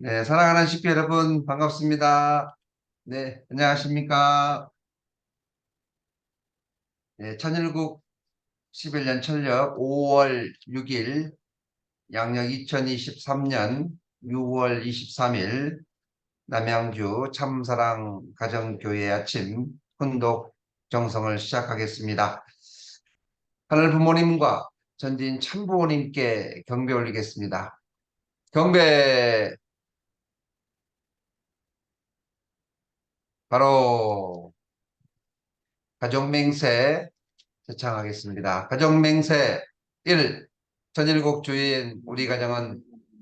네, 사랑하는 식구 여러분, 반갑습니다. 네, 안녕하십니까. 네, 천일국 11년 철력 5월 6일, 양력 2023년 6월 23일, 남양주 참사랑 가정교회 아침 훈독 정성을 시작하겠습니다. 하늘 부모님과 전진 참부모님께 경배 올리겠습니다. 경배, 바로 가정맹세 제창하겠습니다. 가정맹세 1. 전일국 주인 우리 가정은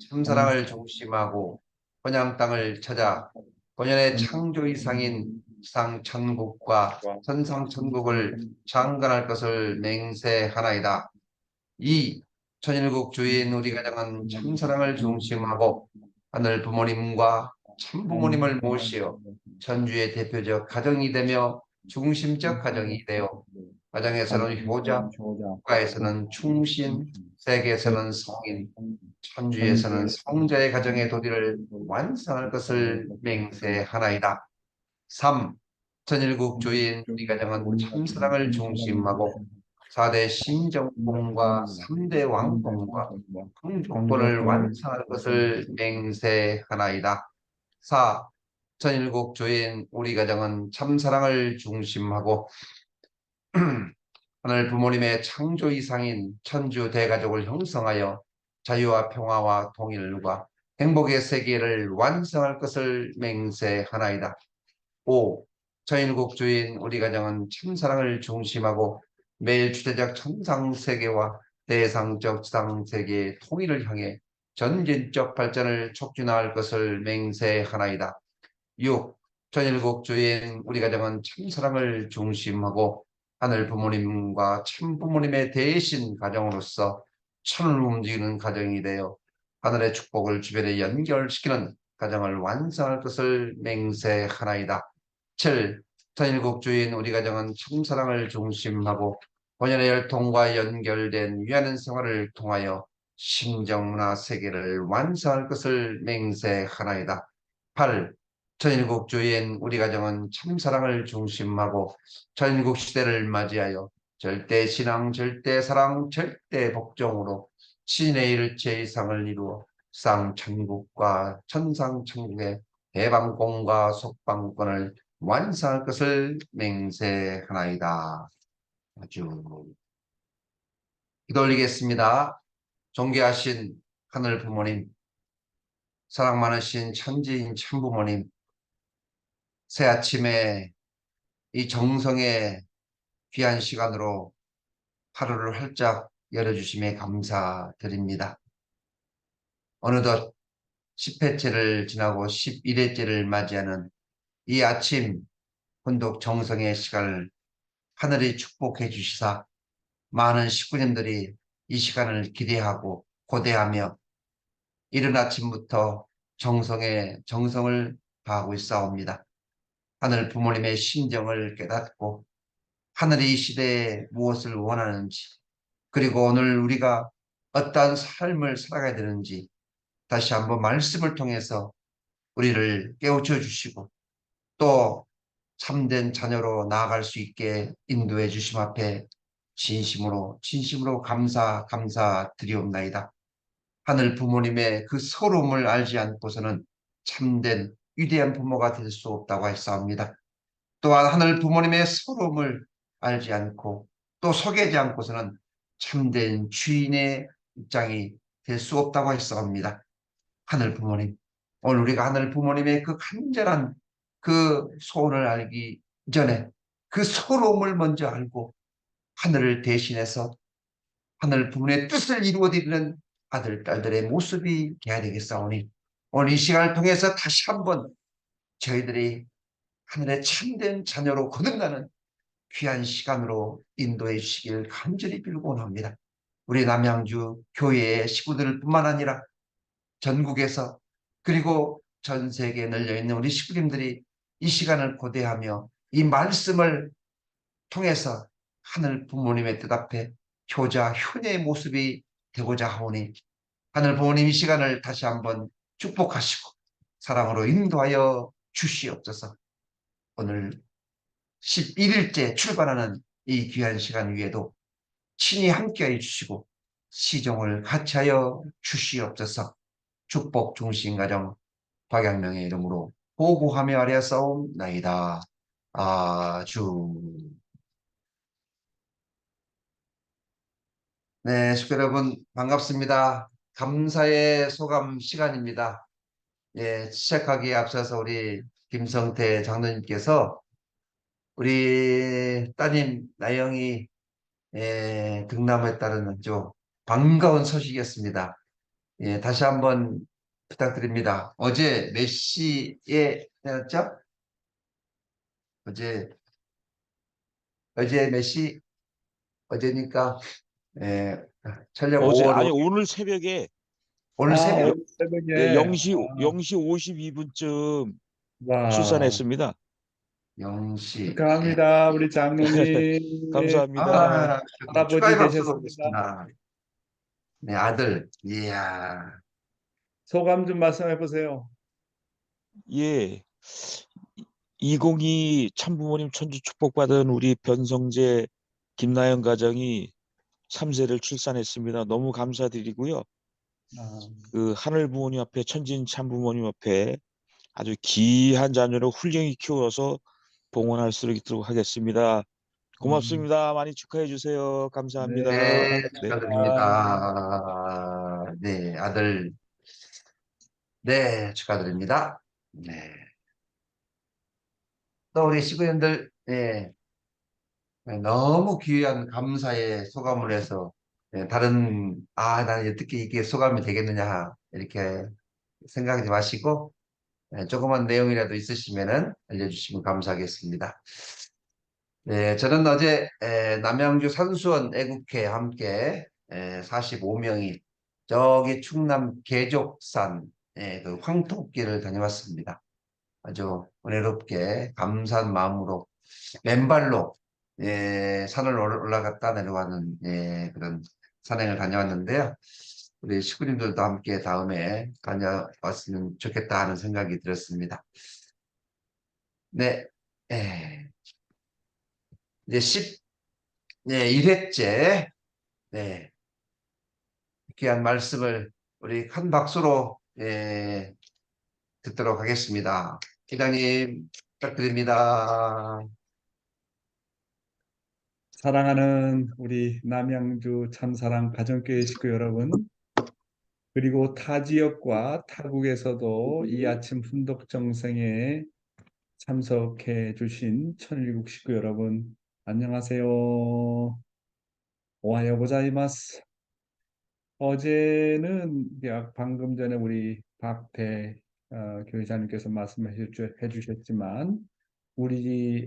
참사랑을 중심하고 본향 땅을 찾아 본연의 창조 이상인 지상 천국과 선상 천국을 창건할 것을 맹세하나이다. 2. 천일국 주인 우리 가정은 참사랑을 중심하고 하늘 부모님과 참부모님을 모시어 천주의 대표적 가정이 되며 중심적 가정이 되어 가정에서는 효자, 국가에서는 충신, 세계에서는 성인, 천주에서는 성자의 가정의 도리를 완성할 것을 맹세하나이다. 3. 천일국 주인 우리 가정은 참사랑을 중심하고 4대 신정권과 3대 왕권과 흥족권을 완성할 것을 맹세하나이다. 4. 천일국 주인 우리 가정은 참사랑을 중심하고 하늘 부모님의 창조 이상인 천주 대가족을 형성하여 자유와 평화와 통일과 행복의 세계를 완성할 것을 맹세하나이다. 5. 천일국 주인 우리 가정은 참사랑을 중심하고 매일 주제적 천상세계와 대상적 지상세계의 통일을 향해 전진적 발전을 촉진할 것을 맹세하나이다. 6. 천일국 주인 우리 가정은 참사랑을 중심하고 하늘 부모님과 참부모님의 대신 가정으로서 천을 움직이는 가정이 되어 하늘의 축복을 주변에 연결시키는 가정을 완성할 것을 맹세하나이다. 7. 천일국 주인 우리 가정은 참사랑을 중심하고 본연의 혈통과 연결된 위하는 생활을 통하여 신정문화 세계를 완성할 것을 맹세하나이다. 8. 천일국 주인 우리 가정은 참사랑을 중심하고 전국 시대를 맞이하여 절대신앙, 절대사랑, 절대복종으로 신의 일체 이상을 이루어 쌍천국과 천상천국의 대방공과 속방권을 완성할 것을 맹세하나이다. 아주 기도 올리겠습니다. 존귀하신 하늘 부모님, 사랑 많으신 천지인 참부모님, 새 아침에 이 정성의 귀한 시간으로 하루를 활짝 열어주심에 감사드립니다. 어느덧 10회째를 지나고 11회째를 맞이하는 이 아침 혼독 정성의 시간을 하늘이 축복해 주시사 많은 식구님들이 이 시간을 기대하고 고대하며 이른 아침부터 정성을 다하고 있사옵니다. 하늘 부모님의 심정을 깨닫고 하늘이 이 시대에 무엇을 원하는지, 그리고 오늘 우리가 어떠한 삶을 살아가야 되는지 다시 한번 말씀을 통해서 우리를 깨우쳐 주시고 또 참된 자녀로 나아갈 수 있게 인도해 주심 앞에 진심으로 감사드리옵나이다. 하늘 부모님의 그 서러움을 알지 않고서는 참된 위대한 부모가 될 수 없다고 했사옵니다. 또한 하늘 부모님의 서러움을 알지 않고 또 소개하지 않고서는 참된 주인의 입장이 될 수 없다고 했사옵니다. 하늘 부모님, 오늘 우리가 하늘 부모님의 그 간절한 그 소원을 알기 전에 그 서러움을 먼저 알고 하늘을 대신해서 하늘 부모의 뜻을 이루어드리는 아들, 딸들의 모습이 되어야 되겠사오니 오늘 이 시간을 통해서 다시 한번 저희들이 하늘의 참된 자녀로 거듭나는 귀한 시간으로 인도해 주시길 간절히 빌고 원합니다. 우리 남양주 교회의 식구들 뿐만 아니라 전국에서 그리고 전 세계에 널려있는 우리 식구님들이 이 시간을 고대하며 이 말씀을 통해서 하늘 부모님의 뜻 앞에 효자, 효녀의 모습이 되고자 하오니 하늘 부모님 이 시간을 다시 한번 축복하시고 사랑으로 인도하여 주시옵소서. 오늘 11일째 출발하는 이 귀한 시간 위에도 친히 함께해 주시고 시종을 같이 하여 주시옵소서. 축복 중심 가정 박양명의 이름으로 보고하며 아뢰었사옵나이다. 아주. 네, 식구 여러분 반갑습니다. 감사의 소감 시간입니다. 예, 시작하기에 앞서서 우리 김성태 장로님께서 우리 따님 나영이 등남했다는 아주 반가운 소식이었습니다. 예, 다시 한번 부탁드립니다. 어제 몇 시에 해놨죠? 어제 몇 시? 어제니까 예, 천령 어제 5월 아니 5일 오늘 새벽에 오늘 새벽 오늘 새벽에, 0시 52분쯤 와, 출산했습니다. 0시. 예. 축하합니다. 우리 장로님, 감사합니다. 할아버지 축하의 박수로 되셨습니다. 오겠습니다. 네, 아들. 이야. 소감 좀 말씀해 보세요. 예. 2022 참부모님 천주 축복받은 우리 변성재 김나영 가정이 3세를 출산했습니다. 너무 감사드리고요. 아, 그 하늘 부모님 앞에 천진 참부모님 앞에 아주 귀한 자녀를 훌륭히 키워서 봉헌할 수 있도록 하겠습니다. 음, 고맙습니다. 많이 축하해 주세요. 네, 감사합니다. 네, 네. 감사합니다. 축하드립니다. 네, 아들. 네, 축하드립니다. 네. 또 우리 시구연들, 네, 너무 귀한 감사의 소감을 해서, 나는 어떻게 이게 소감이 되겠느냐, 이렇게 생각하지 마시고, 조그만 내용이라도 있으시면은 알려주시면 감사하겠습니다. 네, 저는 어제 남양주 산수원 애국회 함께 45명이 저기 충남 계족산 그 황토길을 다녀왔습니다. 아주 은혜롭게 감사한 마음으로 맨발로 산을 올라갔다 내려가는 그런 산행을 다녀왔는데요. 우리 식구님들도 함께 다음에 다녀왔으면 좋겠다 하는 생각이 들었습니다. 네, 이제 1회째 귀한 말씀을 우리 큰 박수로 듣도록 하겠습니다. 기장님 부탁드립니다. 사랑하는 우리 남양주 참사랑 가정교회 식구 여러분, 그리고 타 지역과 타국에서도 이 아침 훈독 정성에 참석해 주신 천일국 식구 여러분, 안녕하세요. 오하요 고자이마스. 어제는 방금 전에 우리 박대 교회자님께서 말씀해 주셨지만 우리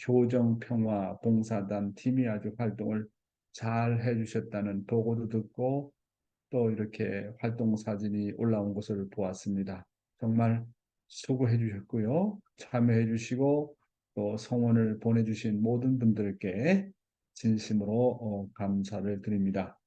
효정평화 봉사단 팀이 아주 활동을 잘 해주셨다는 보고도 듣고 또 이렇게 활동 사진이 올라온 것을 보았습니다. 정말 수고해 주셨고요. 참여해 주시고 또 성원을 보내주신 모든 분들께 진심으로 감사를 드립니다.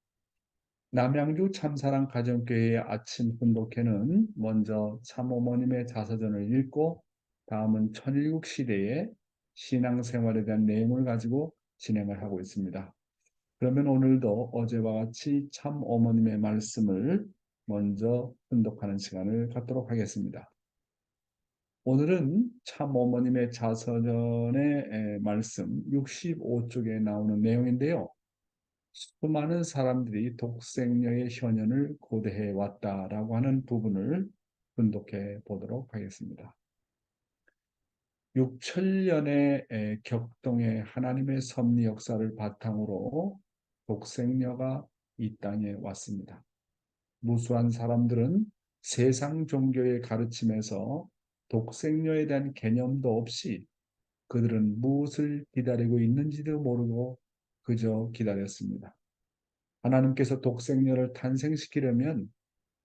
남양주 참사랑 가정교회의 아침 훈독회는 먼저 참어머님의 자서전을 읽고 다음은 천일국 시대의 신앙생활에 대한 내용을 가지고 진행을 하고 있습니다. 그러면 오늘도 어제와 같이 참어머님의 말씀을 먼저 훈독하는 시간을 갖도록 하겠습니다. 오늘은 참어머님의 자서전의 말씀 65쪽에 나오는 내용인데요. 수많은 사람들이 독생녀의 현현을 고대해 왔다라고 하는 부분을 분독해 보도록 하겠습니다. 6천년의 격동의 하나님의 섭리 역사를 바탕으로 독생녀가 이 땅에 왔습니다. 무수한 사람들은 세상 종교의 가르침에서 독생녀에 대한 개념도 없이 그들은 무엇을 기다리고 있는지도 모르고 그저 기다렸습니다. 하나님께서 독생녀를 탄생시키려면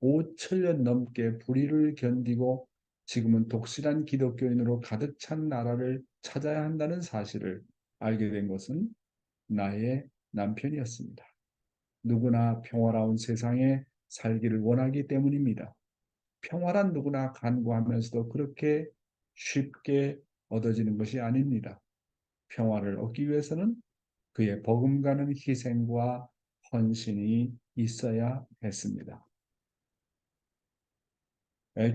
5천년 넘게 불의를 견디고 지금은 독실한 기독교인으로 가득 찬 나라를 찾아야 한다는 사실을 알게 된 것은 나의 남편이었습니다. 누구나 평화로운 세상에 살기를 원하기 때문입니다. 평화란 누구나 간구하면서도 그렇게 쉽게 얻어지는 것이 아닙니다. 평화를 얻기 위해서는 그의 버금가는 희생과 헌신이 있어야 했습니다.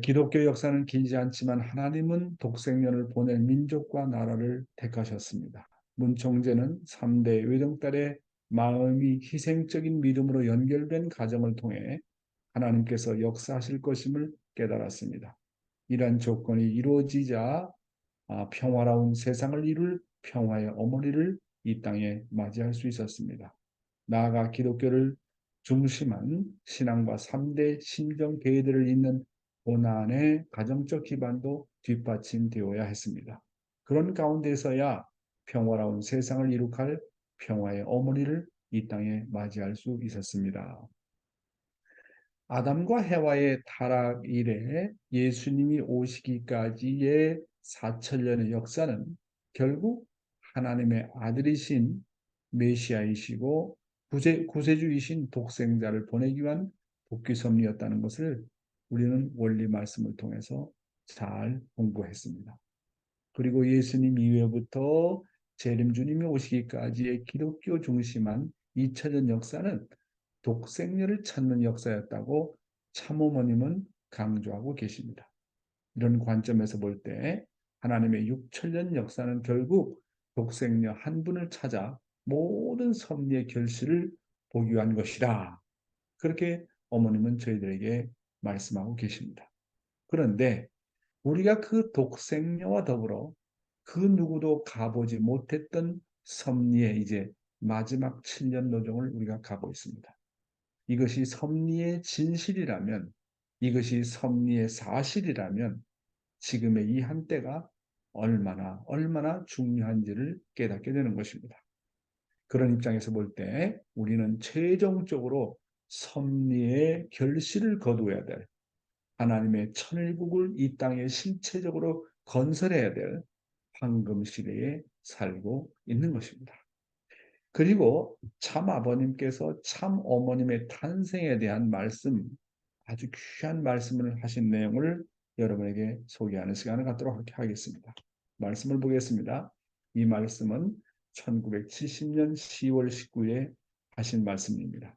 기독교 역사는 길지 않지만 하나님은 독생년을 보낼 민족과 나라를 택하셨습니다. 문총재는 3대 외동딸의 마음이 희생적인 믿음으로 연결된 가정을 통해 하나님께서 역사하실 것임을 깨달았습니다. 이러한 조건이 이루어지자 평화로운 세상을 이룰 평화의 어머니를 이 땅에 맞이할 수 있었습니다. 나아가 기독교를 중심한 신앙과 3대 신정 계들을 잇는 고난의 가정적 기반도 뒷받침되어야 했습니다. 그런 가운데서야 평화로운 세상을 이룩할 평화의 어머니를 이 땅에 맞이할 수 있었습니다. 아담과 해와의 타락 이래 예수님이 오시기까지의 4천년의 역사는 결국 하나님의 아들이신 메시아이시고 구세주이신 독생자를 보내기 위한 복귀 섭리였다는 것을 우리는 원리 말씀을 통해서 잘 공부했습니다. 그리고 예수님 이후부터 재림 주님이 오시기까지의 기독교 중심한 2차전 역사는 독생녀를 찾는 역사였다고 참어머님은 강조하고 계십니다. 이런 관점에서 볼 때 하나님의 6천년 역사는 결국 독생녀 한 분을 찾아 모든 섭리의 결실을 보기 위한 것이다. 그렇게 어머님은 저희들에게 말씀하고 계십니다. 그런데 우리가 그 독생녀와 더불어 그 누구도 가보지 못했던 섭리의 이제 마지막 7년 노정을 우리가 가고 있습니다. 이것이 섭리의 진실이라면, 이것이 섭리의 사실이라면 지금의 이 한때가 얼마나 중요한지를 깨닫게 되는 것입니다. 그런 입장에서 볼 때 우리는 최종적으로 섭리의 결실을 거두어야 될, 하나님의 천일국을 이 땅에 실체적으로 건설해야 될 황금 시대에 살고 있는 것입니다. 그리고 참 아버님께서 참 어머님의 탄생에 대한 말씀, 아주 귀한 말씀을 하신 내용을 여러분에게 소개하는 시간을 갖도록 하겠습니다. 말씀을 보겠습니다. 이 말씀은 1970년 10월 19일에 하신 말씀입니다.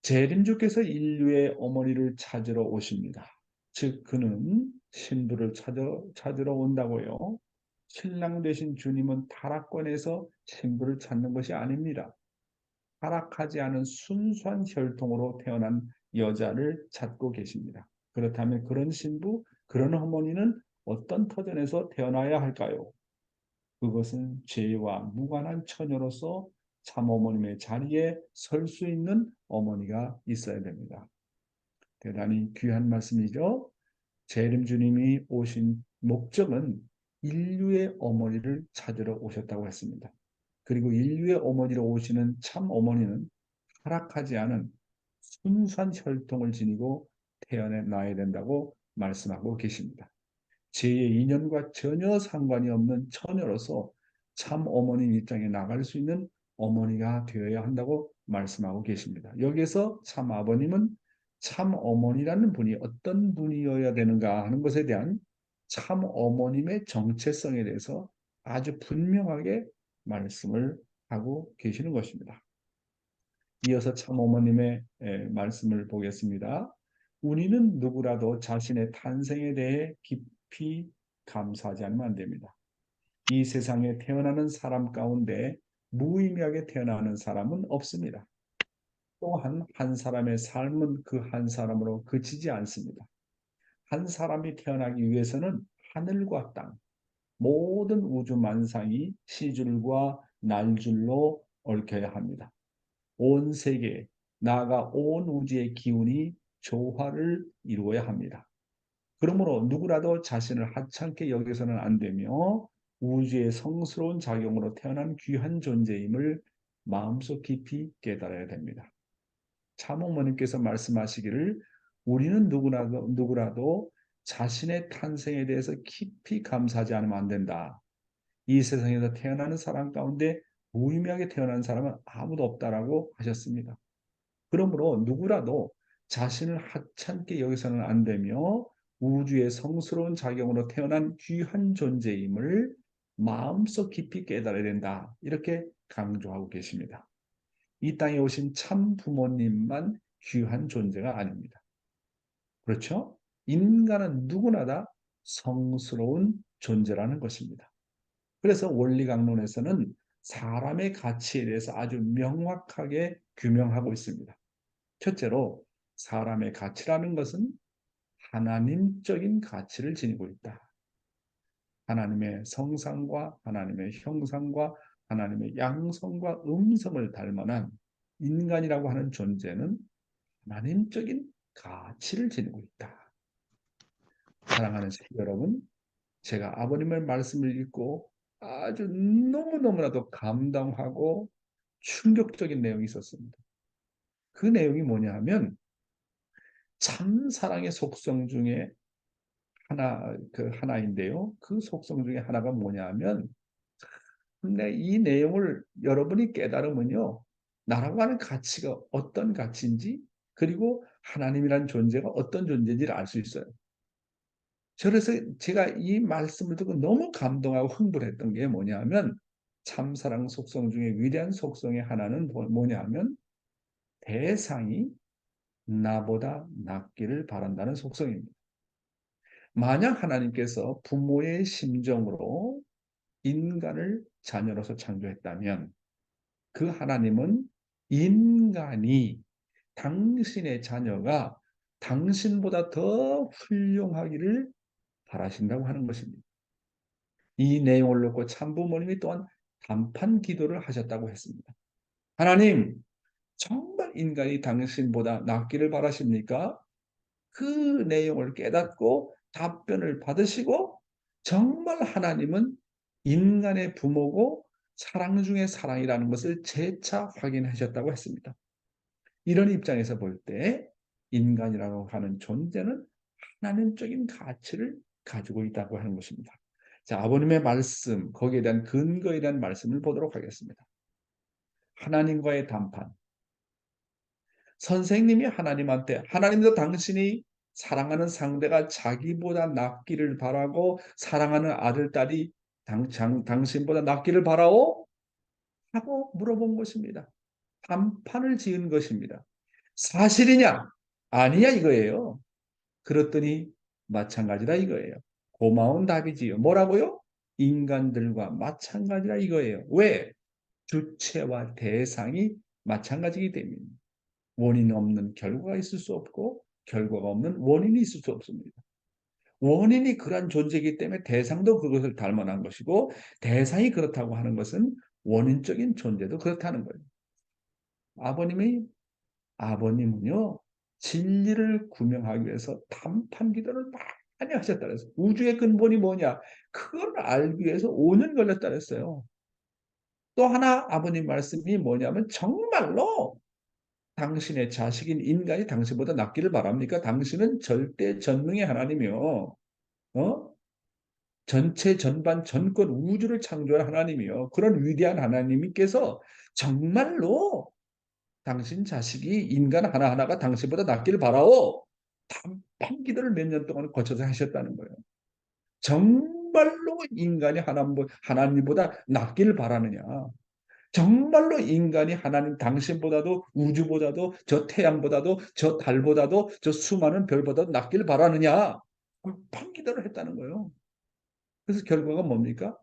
재림주께서 인류의 어머니를 찾으러 오십니다. 즉 그는 신부를 찾으러 온다고요. 신랑 되신 주님은 타락권에서 신부를 찾는 것이 아닙니다. 타락하지 않은 순수한 혈통으로 태어난 여자를 찾고 계십니다. 그렇다면 그런 신부, 그런 어머니는 어떤 터전에서 태어나야 할까요? 그것은 죄와 무관한 처녀로서 참 어머님의 자리에 설 수 있는 어머니가 있어야 됩니다. 대단히 귀한 말씀이죠. 재림 주님이 오신 목적은 인류의 어머니를 찾으러 오셨다고 했습니다. 그리고 인류의 어머니로 오시는 참 어머니는 타락하지 않은 순수한 혈통을 지니고 태어나야 된다고 말씀하고 계십니다. 죄의 인연과 전혀 상관이 없는 처녀로서 참 어머니 입장에 나갈 수 있는 어머니가 되어야 한다고 말씀하고 계십니다. 여기서 참 아버님은 참 어머니라는 분이 어떤 분이어야 되는가 하는 것에 대한 참 어머님의 정체성에 대해서 아주 분명하게 말씀을 하고 계시는 것입니다. 이어서 참 어머님의 말씀을 보겠습니다. 우리는 누구라도 자신의 탄생에 대해 깊이 감사하지 않으면 안 됩니다. 이 세상에 태어나는 사람 가운데 무의미하게 태어나는 사람은 없습니다. 또한 한 사람의 삶은 그 한 사람으로 그치지 않습니다. 한 사람이 태어나기 위해서는 하늘과 땅, 모든 우주 만상이 시줄과 날줄로 얽혀야 합니다. 온 세계, 나아가 온 우주의 기운이 조화를 이루어야 합니다. 그러므로 누구라도 자신을 하찮게 여겨서는 안 되며 우주의 성스러운 작용으로 태어난 귀한 존재임을 마음속 깊이 깨달아야 됩니다. 참어머님께서 말씀하시기를 우리는 누구라도 자신의 탄생에 대해서 깊이 감사하지 않으면 안 된다. 이 세상에서 태어나는 사람 가운데 무의미하게 태어난 사람은 아무도 없다라고 하셨습니다. 그러므로 누구라도 자신을 하찮게 여기서는 안 되며 우주의 성스러운 작용으로 태어난 귀한 존재임을 마음속 깊이 깨달아야 된다. 이렇게 강조하고 계십니다. 이 땅에 오신 참 부모님만 귀한 존재가 아닙니다. 그렇죠? 인간은 누구나 다 성스러운 존재라는 것입니다. 그래서 원리강론에서는 사람의 가치에 대해서 아주 명확하게 규명하고 있습니다. 첫째로 사람의 가치라는 것은 하나님적인 가치를 지니고 있다. 하나님의 성상과 하나님의 형상과 하나님의 양성과 음성을 닮아난 인간이라고 하는 존재는 하나님적인 가치를 지니고 있다. 사랑하는 성도 여러분, 제가 아버님의 말씀을 읽고 아주 너무너무나도 감동하고 충격적인 내용이 있었습니다. 그 내용이 뭐냐 하면 참 사랑의 속성 중에 하나인데요. 그 속성 중에 하나가 뭐냐 하면 근데 이 내용을 여러분이 깨달으면요. 나라고 하는 가치가 어떤 가치인지 그리고 하나님이라는 존재가 어떤 존재인지를 알 수 있어요. 그래서 제가 이 말씀을 듣고 너무 감동하고 흥분했던 게 뭐냐면 참사랑 속성 중에 위대한 속성의 하나는 뭐냐면 대상이 나보다 낫기를 바란다는 속성입니다. 만약 하나님께서 부모의 심정으로 인간을 자녀로서 창조했다면 그 하나님은 인간이 당신의 자녀가 당신보다 더 훌륭하기를 바라신다고 하는 것입니다. 이 내용을 놓고 참부모님이 또한 단판 기도를 하셨다고 했습니다. 하나님, 정말 인간이 당신보다 낫기를 바라십니까? 그 내용을 깨닫고 답변을 받으시고 정말 하나님은 인간의 부모고 사랑 중에 사랑이라는 것을 재차 확인하셨다고 했습니다. 이런 입장에서 볼 때 인간이라고 하는 존재는 하나님적인 가치를 가지고 있다고 하는 것입니다. 자, 아버님의 말씀, 거기에 대한 근거에 대한 말씀을 보도록 하겠습니다. 하나님과의 담판. 선생님이 하나님한테 하나님도 당신이 사랑하는 상대가 자기보다 낫기를 바라고 사랑하는 아들, 딸이 당신보다 낫기를 바라오? 하고 물어본 것입니다. 단판을 지은 것입니다. 사실이냐? 아니냐 이거예요. 그랬더니 마찬가지다 이거예요. 고마운 답이지요. 뭐라고요? 인간들과 마찬가지라 이거예요. 왜? 주체와 대상이 마찬가지이기 때문입니다. 원인 없는 결과가 있을 수 없고 결과가 없는 원인이 있을 수 없습니다. 원인이 그러한 존재이기 때문에 대상도 그것을 닮아난 것이고 대상이 그렇다고 하는 것은 원인적인 존재도 그렇다는 거예요. 아버님은요 진리를 구명하기 위해서 단판 기도를 많이 하셨다 그랬어요. 우주의 근본이 뭐냐? 그걸 알기 위해서 5년 걸렸다 그랬어요. 또 하나 아버님 말씀이 뭐냐면 정말로 당신의 자식인 인간이 당신보다 낫기를 바랍니까? 당신은 절대 전능의 하나님이요. 전체 전반 전권 우주를 창조한 하나님이요. 그런 위대한 하나님께서 정말로 당신 자식이 인간 하나하나가 당신보다 낫기를 바라오. 단판 기도를 몇 년 동안 거쳐서 하셨다는 거예요. 정말로 인간이 하나님보다 낫기를 바라느냐. 정말로 인간이 하나님 당신보다도 우주보다도 저 태양보다도 저 달보다도 저 수많은 별보다도 낫기를 바라느냐. 단판 기도를 했다는 거예요. 그래서 결과가 뭡니까?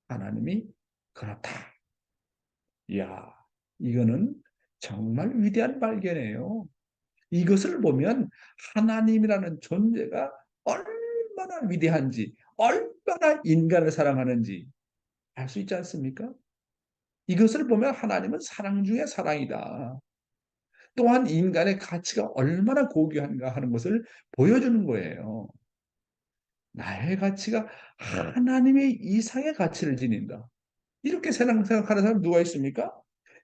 하나님이 그렇다. 이야, 이거는 정말 위대한 발견이에요. 이것을 보면 하나님이라는 존재가 얼마나 위대한지, 얼마나 인간을 사랑하는지 알 수 있지 않습니까? 이것을 보면 하나님은 사랑 중에 사랑이다. 또한 인간의 가치가 얼마나 고귀한가 하는 것을 보여주는 거예요. 나의 가치가 하나님의 이상의 가치를 지닌다. 이렇게 생각하는 사람 누가 있습니까?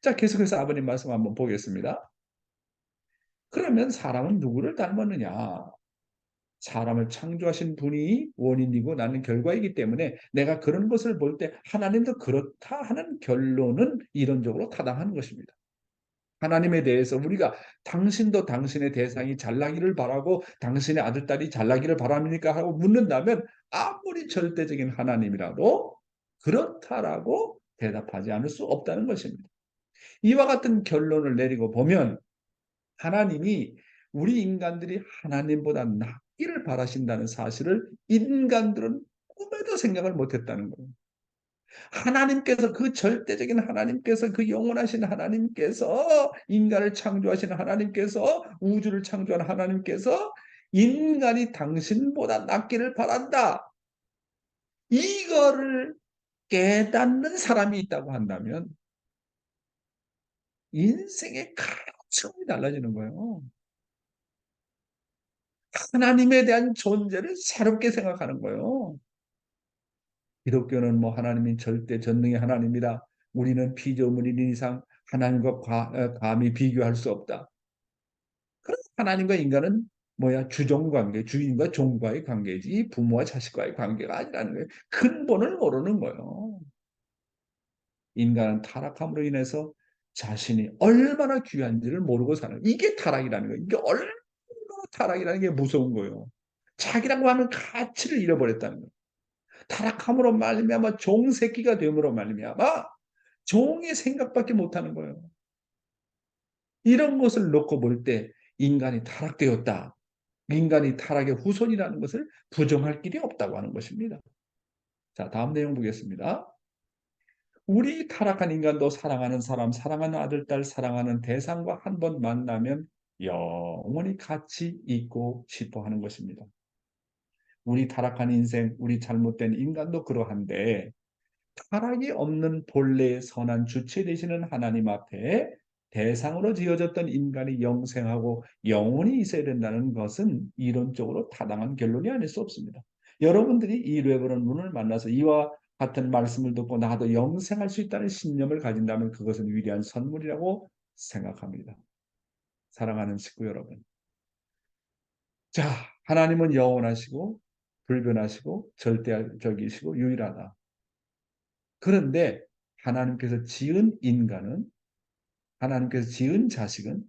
자, 계속해서 아버님 말씀 한번 보겠습니다. 그러면 사람은 누구를 닮았느냐? 사람을 창조하신 분이 원인이고 나는 결과이기 때문에 내가 그런 것을 볼 때 하나님도 그렇다 하는 결론은 이론적으로 타당한 것입니다. 하나님에 대해서 우리가 당신도 당신의 대상이 잘나기를 바라고 당신의 아들, 딸이 잘나기를 바랍니까? 하고 묻는다면 아무리 절대적인 하나님이라도 그렇다라고 대답하지 않을 수 없다는 것입니다. 이와 같은 결론을 내리고 보면 하나님이 우리 인간들이 하나님보다 낫기를 바라신다는 사실을 인간들은 꿈에도 생각을 못했다는 거예요. 하나님께서 그 절대적인 하나님께서 그 영원하신 하나님께서 인간을 창조하신 하나님께서 우주를 창조한 하나님께서 인간이 당신보다 낫기를 바란다. 이거를 깨닫는 사람이 있다고 한다면 인생의 가치관이 달라지는 거예요. 하나님에 대한 존재를 새롭게 생각하는 거예요. 기독교는 뭐 하나님이 절대 전능의 하나님이다. 우리는 피조물인 이상 하나님과 감히 비교할 수 없다. 그럼 하나님과 인간은 뭐야? 주종관계, 주인과 종과의 관계지 부모와 자식과의 관계가 아니라는 거예요. 근본을 모르는 거예요. 인간은 타락함으로 인해서 자신이 얼마나 귀한지를 모르고 사는 이게 타락이라는 거예요. 이게 얼마나 타락이라는 게 무서운 거예요. 자기라고 하는 가치를 잃어버렸다는 거예요. 타락함으로 말미암아 종새끼가 됨으로 말미암아 종의 생각밖에 못하는 거예요. 이런 것을 놓고 볼 때 인간이 타락되었다. 인간이 타락의 후손이라는 것을 부정할 길이 없다고 하는 것입니다. 자, 다음 내용 보겠습니다. 우리 타락한 인간도 사랑하는 사람, 사랑하는 아들, 딸, 사랑하는 대상과 한 번 만나면 영원히 같이 있고 싶어 하는 것입니다. 우리 타락한 인생, 우리 잘못된 인간도 그러한데 타락이 없는 본래의 선한 주체 되시는 하나님 앞에 대상으로 지어졌던 인간이 영생하고 영원히 있어야 된다는 것은 이론적으로 타당한 결론이 아닐 수 없습니다. 여러분들이 이 레버런 문을 만나서 이와 같은 말씀을 듣고 나도 영생할 수 있다는 신념을 가진다면 그것은 위대한 선물이라고 생각합니다. 사랑하는 식구 여러분. 자, 하나님은 영원하시고 불변하시고 절대적이시고 유일하다. 그런데 하나님께서 지은 인간은 하나님께서 지은 자식은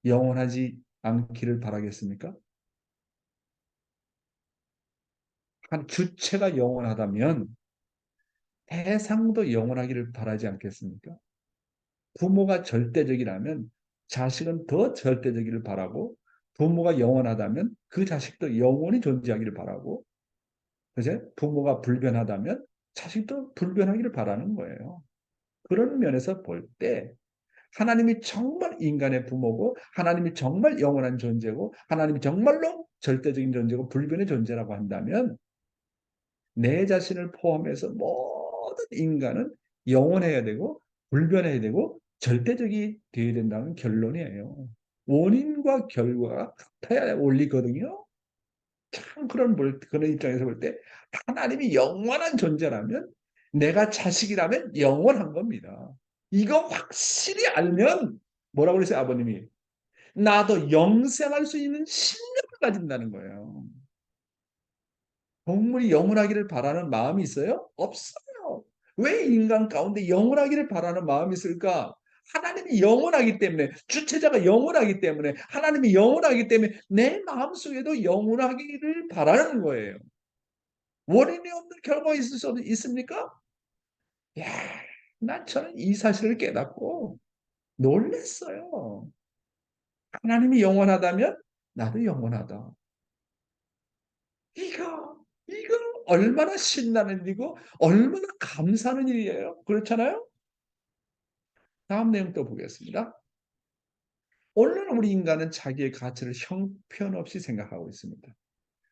영원하지 않기를 바라겠습니까? 한 주체가 영원하다면 대상도 영원하기를 바라지 않겠습니까? 부모가 절대적이라면 자식은 더 절대적이기를 바라고 부모가 영원하다면 그 자식도 영원히 존재하기를 바라고 그제 부모가 불변하다면 자식도 불변하기를 바라는 거예요. 그런 면에서 볼 때 하나님이 정말 인간의 부모고 하나님이 정말 영원한 존재고 하나님이 정말로 절대적인 존재고 불변의 존재라고 한다면 내 자신을 포함해서 모든 인간은 영원해야 되고 불변해야 되고 절대적이 되어야 된다는 결론이에요. 원인과 결과가 같아야 옳리거든요. 참 그런 입장에서 볼 때 하나님이 영원한 존재라면 내가 자식이라면 영원한 겁니다. 이거 확실히 알면 뭐라고 그랬어요, 아버님이? 나도 영생할 수 있는 신념을 가진다는 거예요. 동물이 영원하기를 바라는 마음이 있어요? 없어요. 왜 인간 가운데 영원하기를 바라는 마음이 있을까? 하나님이 영원하기 때문에, 주체자가 영원하기 때문에, 하나님이 영원하기 때문에 내 마음속에도 영원하기를 바라는 거예요. 원인이 없는 결과가 있을 수 있습니까? 야, 저는 이 사실을 깨닫고 놀랬어요. 하나님이 영원하다면 나도 영원하다. 이거 얼마나 신나는 일이고 얼마나 감사하는 일이에요. 그렇잖아요? 다음 내용 또 보겠습니다. 오늘날 우리 인간은 자기의 가치를 형편없이 생각하고 있습니다.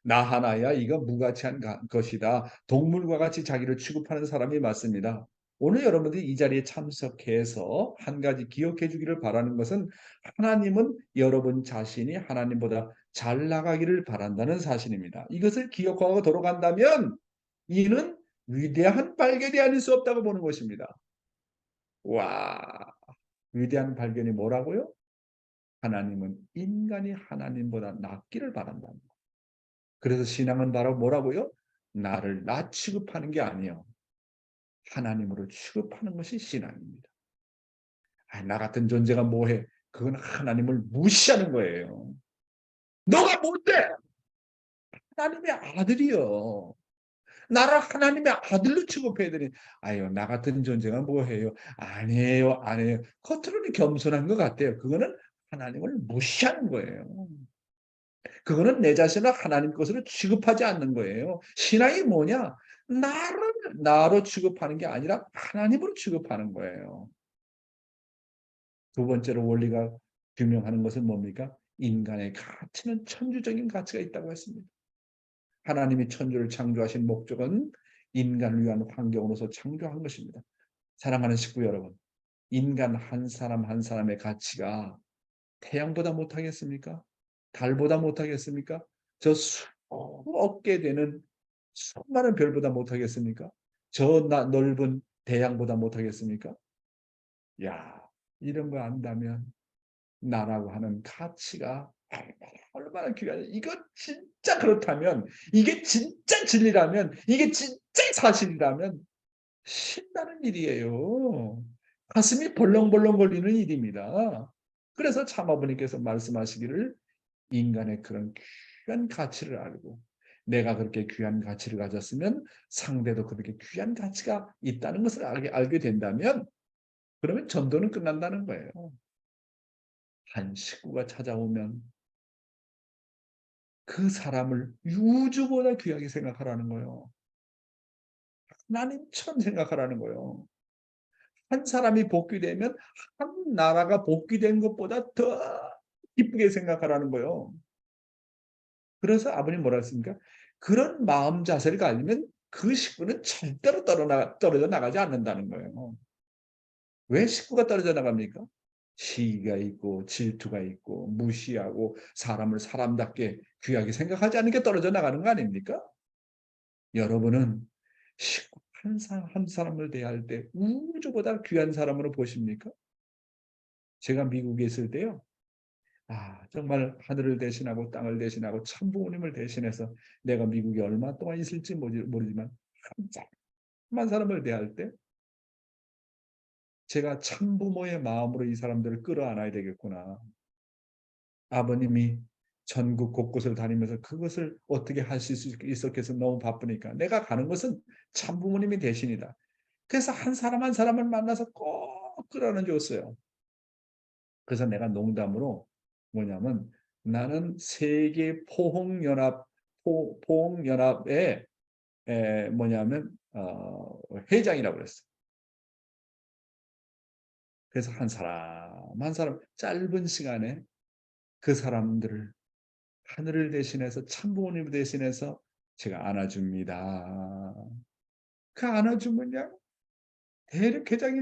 나 하나야 이거 무가치한 것이다. 동물과 같이 자기를 취급하는 사람이 맞습니다. 오늘 여러분들이 이 자리에 참석해서 한 가지 기억해 주기를 바라는 것은 하나님은 여러분 자신이 하나님보다 잘 나가기를 바란다는 사실입니다. 이것을 기억하고 돌아간다면 이는 위대한 발견이 아닐 수 없다고 보는 것입니다. 와, 위대한 발견이 뭐라고요? 하나님은 인간이 하나님보다 낫기를 바란답니다. 그래서 신앙은 바로 뭐라고요? 나를 나 취급하는 게 아니에요. 하나님으로 취급하는 것이 신앙입니다. 나 같은 존재가 뭐해? 그건 하나님을 무시하는 거예요. 너가 뭔데? 하나님의 아들이요. 나를 하나님의 아들로 취급해야 되니, 아유, 나 같은 존재가 뭐해요? 아니에요, 아니에요. 겉으로는 겸손한 것 같아요. 그거는 하나님을 무시하는 거예요. 그거는 내 자신을 하나님 것으로 취급하지 않는 거예요. 신앙이 뭐냐? 나를 나로 취급하는 게 아니라 하나님으로 취급하는 거예요. 두 번째로 원리가 규명하는 것은 뭡니까? 인간의 가치는 천주적인 가치가 있다고 했습니다. 하나님이 천주를 창조하신 목적은 인간을 위한 환경으로서 창조한 것입니다. 사랑하는 식구 여러분, 인간 한 사람 한 사람의 가치가 태양보다 못하겠습니까? 달보다 못하겠습니까? 저 수억 개 되는 수많은 별보다 못하겠습니까? 저 넓은 대양보다 못하겠습니까? 야, 이런 거 안다면 나라고 하는 가치가 얼마나 귀하냐. 이거 진짜 그렇다면, 이게 진짜 진리라면, 이게 진짜 사실이라면 신나는 일이에요. 가슴이 벌렁벌렁 걸리는 일입니다. 그래서 참아버님께서 말씀하시기를 인간의 그런 귀한 가치를 알고 내가 그렇게 귀한 가치를 가졌으면 상대도 그렇게 귀한 가치가 있다는 것을 알게 된다면 그러면 전도는 끝난다는 거예요. 한 식구가 찾아오면 그 사람을 우주보다 귀하게 생각하라는 거예요. 하나님처럼 생각하라는 거예요. 한 사람이 복귀되면 한 나라가 복귀된 것보다 더 기쁘게 생각하라는 거예요. 그래서 아버님 뭐라 했습니까? 그런 마음 자세를 가지면 그 식구는 절대로 떨어져 나가지 않는다는 거예요. 왜 식구가 떨어져 나갑니까? 시기가 있고 질투가 있고 무시하고 사람을 사람답게 귀하게 생각하지 않는 게 떨어져 나가는 거 아닙니까? 여러분은 식구 한 사람 한 사람을 대할 때 우주보다 귀한 사람으로 보십니까? 제가 미국에 있을 때요. 정말 하늘을 대신하고 땅을 대신하고 참부모님을 대신해서 내가 미국에 얼마 동안 있을지 모르지만 한 사람을 대할 때 제가 참부모의 마음으로 이 사람들을 끌어안아야 되겠구나. 아버님이 전국 곳곳을 다니면서 그것을 어떻게 하실 수 있었겠어 너무 바쁘니까 내가 가는 것은 참부모님이 대신이다. 그래서 한 사람 한 사람을 만나서 꼭 끌어안아 줬어요. 그래서 내가 농담으로 뭐냐면 나는 세계 포홍연합의 뭐냐면 회장이라고 그랬어. 그래서 한 사람 한 사람 짧은 시간에 그 사람들을 하늘을 대신해서 참부모님을 대신해서 제가 안아줍니다. 그 안아주면요 대륙회장이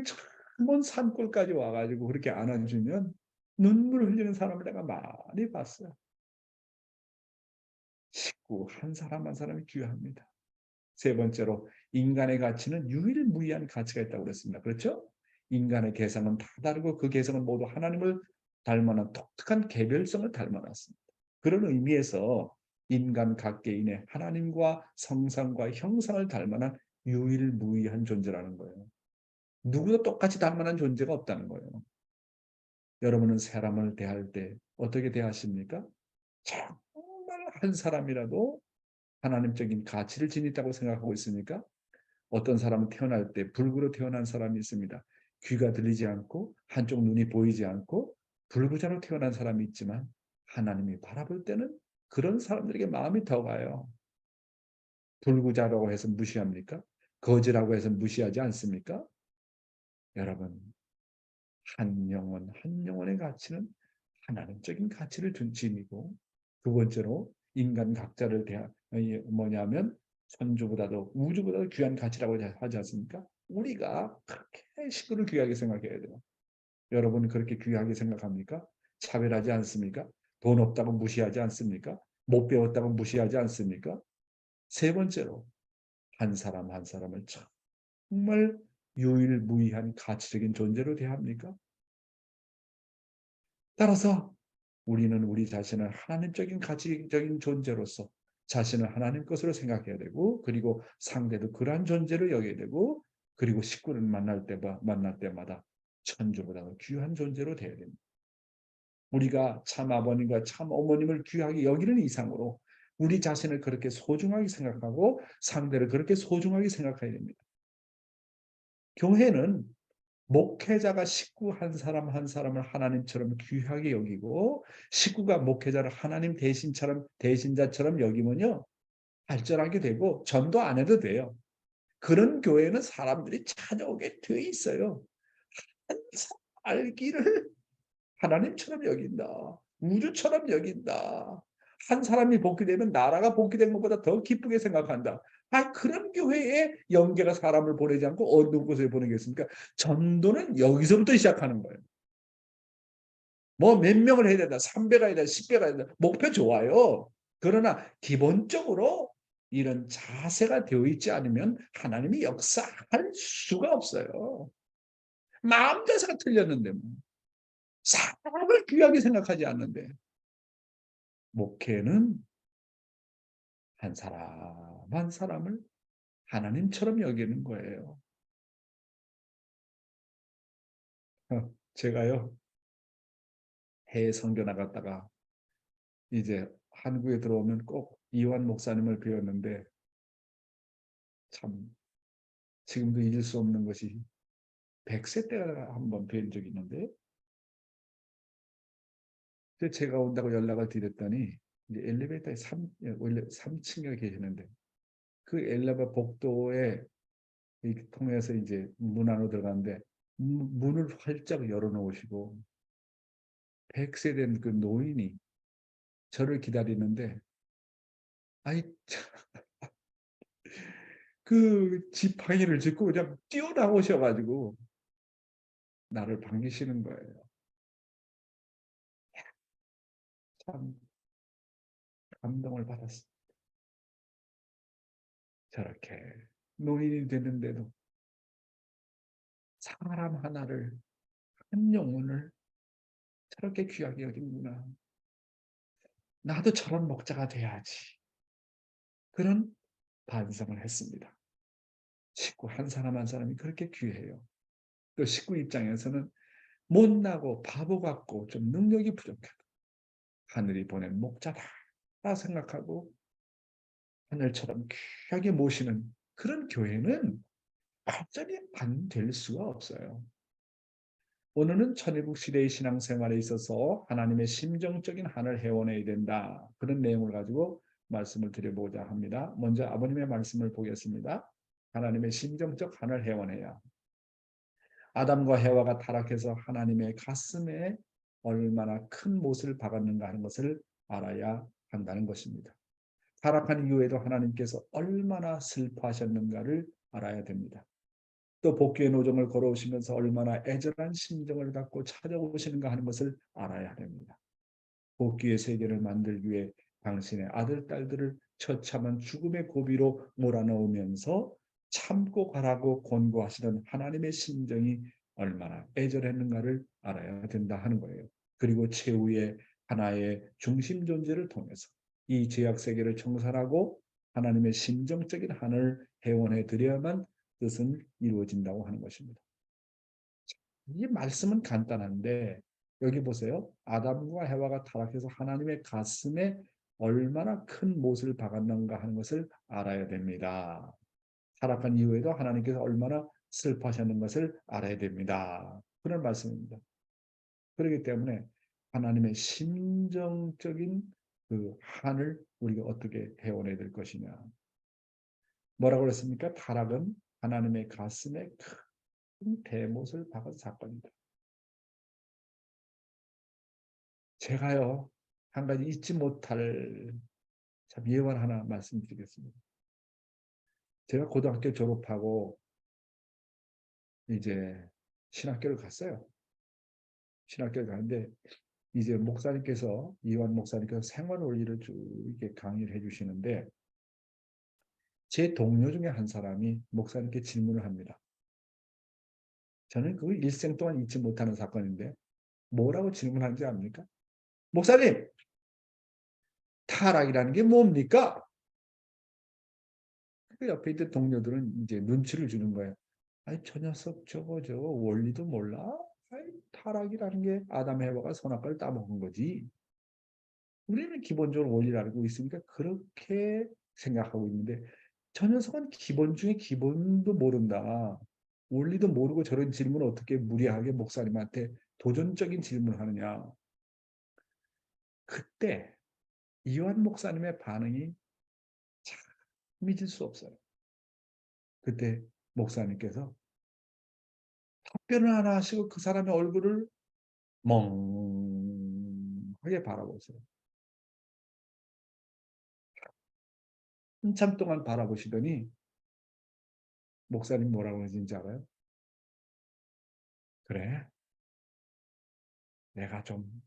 먼 산골까지 와가지고 그렇게 안아주면 눈물 흘리는 사람을 내가 많이 봤어요. 식구 한 사람 한 사람이 귀합니다. 세 번째로 인간의 가치는 유일무이한 가치가 있다고 그랬습니다. 그렇죠? 인간의 개성은 다 다르고 그 개성은 모두 하나님을 닮아난 독특한 개별성을 닮아났습니다. 그런 의미에서 인간 각개인의 하나님과 성상과 형상을 닮아난 유일무이한 존재라는 거예요. 누구도 똑같이 닮아난 존재가 없다는 거예요. 여러분은 사람을 대할 때 어떻게 대하십니까? 정말 한 사람이라도 하나님적인 가치를 지니다고 생각하고 있습니까? 어떤 사람은 태어날 때 불구로 태어난 사람이 있습니다. 귀가 들리지 않고 한쪽 눈이 보이지 않고 불구자로 태어난 사람이 있지만 하나님이 바라볼 때는 그런 사람들에게 마음이 더 가요. 불구자라고 해서 무시합니까? 거지라고 해서 무시하지 않습니까? 여러분, 한 영혼 한 영혼의 가치는 하나님적인 가치를 지니고 두 번째로 인간 각자를 뭐냐면 천주보다도 우주보다도 귀한 가치라고 하지 않습니까? 우리가 그렇게 식구를 귀하게 생각해야 돼요. 여러분 그렇게 귀하게 생각합니까? 차별하지 않습니까? 돈 없다고 무시하지 않습니까? 못 배웠다고 무시하지 않습니까? 세 번째로 한 사람 한 사람을 정말 유일무이한 가치적인 존재로 대합니까? 따라서 우리는 우리 자신을 하나님적인 가치적인 존재로서 자신을 하나님 것으로 생각해야 되고 그리고 상대도 그러한 존재로 여겨야 되고 그리고 식구를 만날 때마다 천주보다 귀한 존재로 돼야 됩니다. 우리가 참 아버님과 참 어머님을 귀하게 여기는 이상으로 우리 자신을 그렇게 소중하게 생각하고 상대를 그렇게 소중하게 생각해야 됩니다. 교회는 목회자가 식구 한 사람 한 사람을 하나님처럼 귀하게 여기고 식구가 목회자를 하나님 대신자처럼 여기면요 발전하게 되고 전도 안 해도 돼요. 그런 교회는 사람들이 찾아오게 돼 있어요. 한 사람 알기를 하나님처럼 여긴다. 우주처럼 여긴다. 한 사람이 복귀되면 나라가 복귀된 것보다 더 기쁘게 생각한다. 그런 교회에 영계가 사람을 보내지 않고 어느 곳에 보내겠습니까? 전도는 여기서부터 시작하는 거예요. 뭐 몇 명을 해야 된다. 3배가 해야 된다. 10배가 해야 된다. 목표 좋아요. 그러나 기본적으로 이런 자세가 되어 있지 않으면 하나님이 역사할 수가 없어요. 마음 자세가 틀렸는데 뭐. 사람을 귀하게 생각하지 않는데 목회는 한 사람 한 사람을 하나님처럼 여기는 거예요. 제가요 해외 선교 나갔다가 이제 한국에 들어오면 꼭 이완 목사님을 배웠는데 참 지금도 잊을 수 없는 것이 100세 때가 한번 뵌 적이 있는데 제가 온다고 연락을 드렸더니 이제 엘리베이터에 원래 3층에 계시는데 그 엘리베이터 복도에 통해서 이제 문 안으로 들어가는데 문을 활짝 열어놓으시고 100세 된 그 노인이 저를 기다리는데 아이 그 지팡이를 짚고 그냥 뛰어나오셔가지고 나를 반기시는 거예요. 참 감동을 받았어요. 저렇게 노인이 됐는데도 사람 하나를 한 영혼을 저렇게 귀하게 여기는구나. 나도 저런 목자가 돼야지. 그런 반성을 했습니다. 식구 한 사람 한 사람이 그렇게 귀해요. 또 식구 입장에서는 못나고 바보 같고 좀 능력이 부족해도 하늘이 보낸 목자다 생각하고 하늘처럼 귀하게 모시는 그런 교회는 완전히 안 될 수가 없어요. 오늘은 천일국 시대의 신앙생활에 있어서 하나님의 심정적인 한을 회원해야 된다. 그런 내용을 가지고 말씀을 드려보고자 합니다. 먼저 아버님의 말씀을 보겠습니다. 하나님의 심정적 한을 회원해야. 아담과 해와가 타락해서 하나님의 가슴에 얼마나 큰 못을 박았는가 하는 것을 알아야 한다는 것입니다. 타락한 이후에도 하나님께서 얼마나 슬퍼하셨는가를 알아야 됩니다. 또 복귀의 노정을 걸어오시면서 얼마나 애절한 심정을 갖고 찾아오시는가 하는 것을 알아야 됩니다. 복귀의 세계를 만들기 위해 당신의 아들, 딸들을 처참한 죽음의 고비로 몰아넣으면서 참고 가라고 권고하시던 하나님의 심정이 얼마나 애절했는가를 알아야 된다 하는 거예요. 그리고 최후의 하나의 중심 존재를 통해서 이 죄악 세계를 청산하고 하나님의 심정적인 한을 회원해 드려야만 뜻은 이루어진다고 하는 것입니다. 이 말씀은 간단한데 여기 보세요. 아담과 해와가 타락해서 하나님의 가슴에 얼마나 큰 못을 박았는가 하는 것을 알아야 됩니다. 타락한 이후에도 하나님께서 얼마나 슬퍼하셨는 것을 알아야 됩니다. 그런 말씀입니다. 그렇기 때문에 하나님의 심정적인 그 한을 우리가 어떻게 회원해야 될 것이냐. 뭐라고 그랬습니까? 타락은 하나님의 가슴에 큰 대못을 박은 사건이다. 제가요, 한 가지 잊지 못할 참 예언 하나 말씀드리겠습니다. 제가 고등학교 졸업하고 이제 신학교를 갔어요. 신학교를 가는데 이제 목사님께서 이완 목사님께서 생활 원리를 쭉 이렇게 강의를 해주시는데 제 동료 중에 한 사람이 목사님께 질문을 합니다. 저는 그 일생 동안 잊지 못하는 사건인데 뭐라고 질문하는지 압니까? 목사님, 타락이라는 게 뭡니까? 그 옆에 있던 동료들은 이제 눈치를 주는 거예요. 아니, 저 녀석 저거 원리도 몰라? 타락이라는 게 아담 해와가 선악과를 따먹은 거지. 우리는 기본적으로 원리를 알고 있으니까 그렇게 생각하고 있는데 저 녀석은 기본 중에 기본도 모른다. 원리도 모르고 저런 질문을 어떻게 무리하게 목사님한테 도전적인 질문을 하느냐. 그때 이완 목사님의 반응이 참 믿을 수 없어요. 그때 목사님께서 답변을 하나 하시고 그 사람의 얼굴을 멍하게 바라보세요. 한참 동안 바라보시더니 목사님 뭐라고 하신지 알아요? 그래, 내가 좀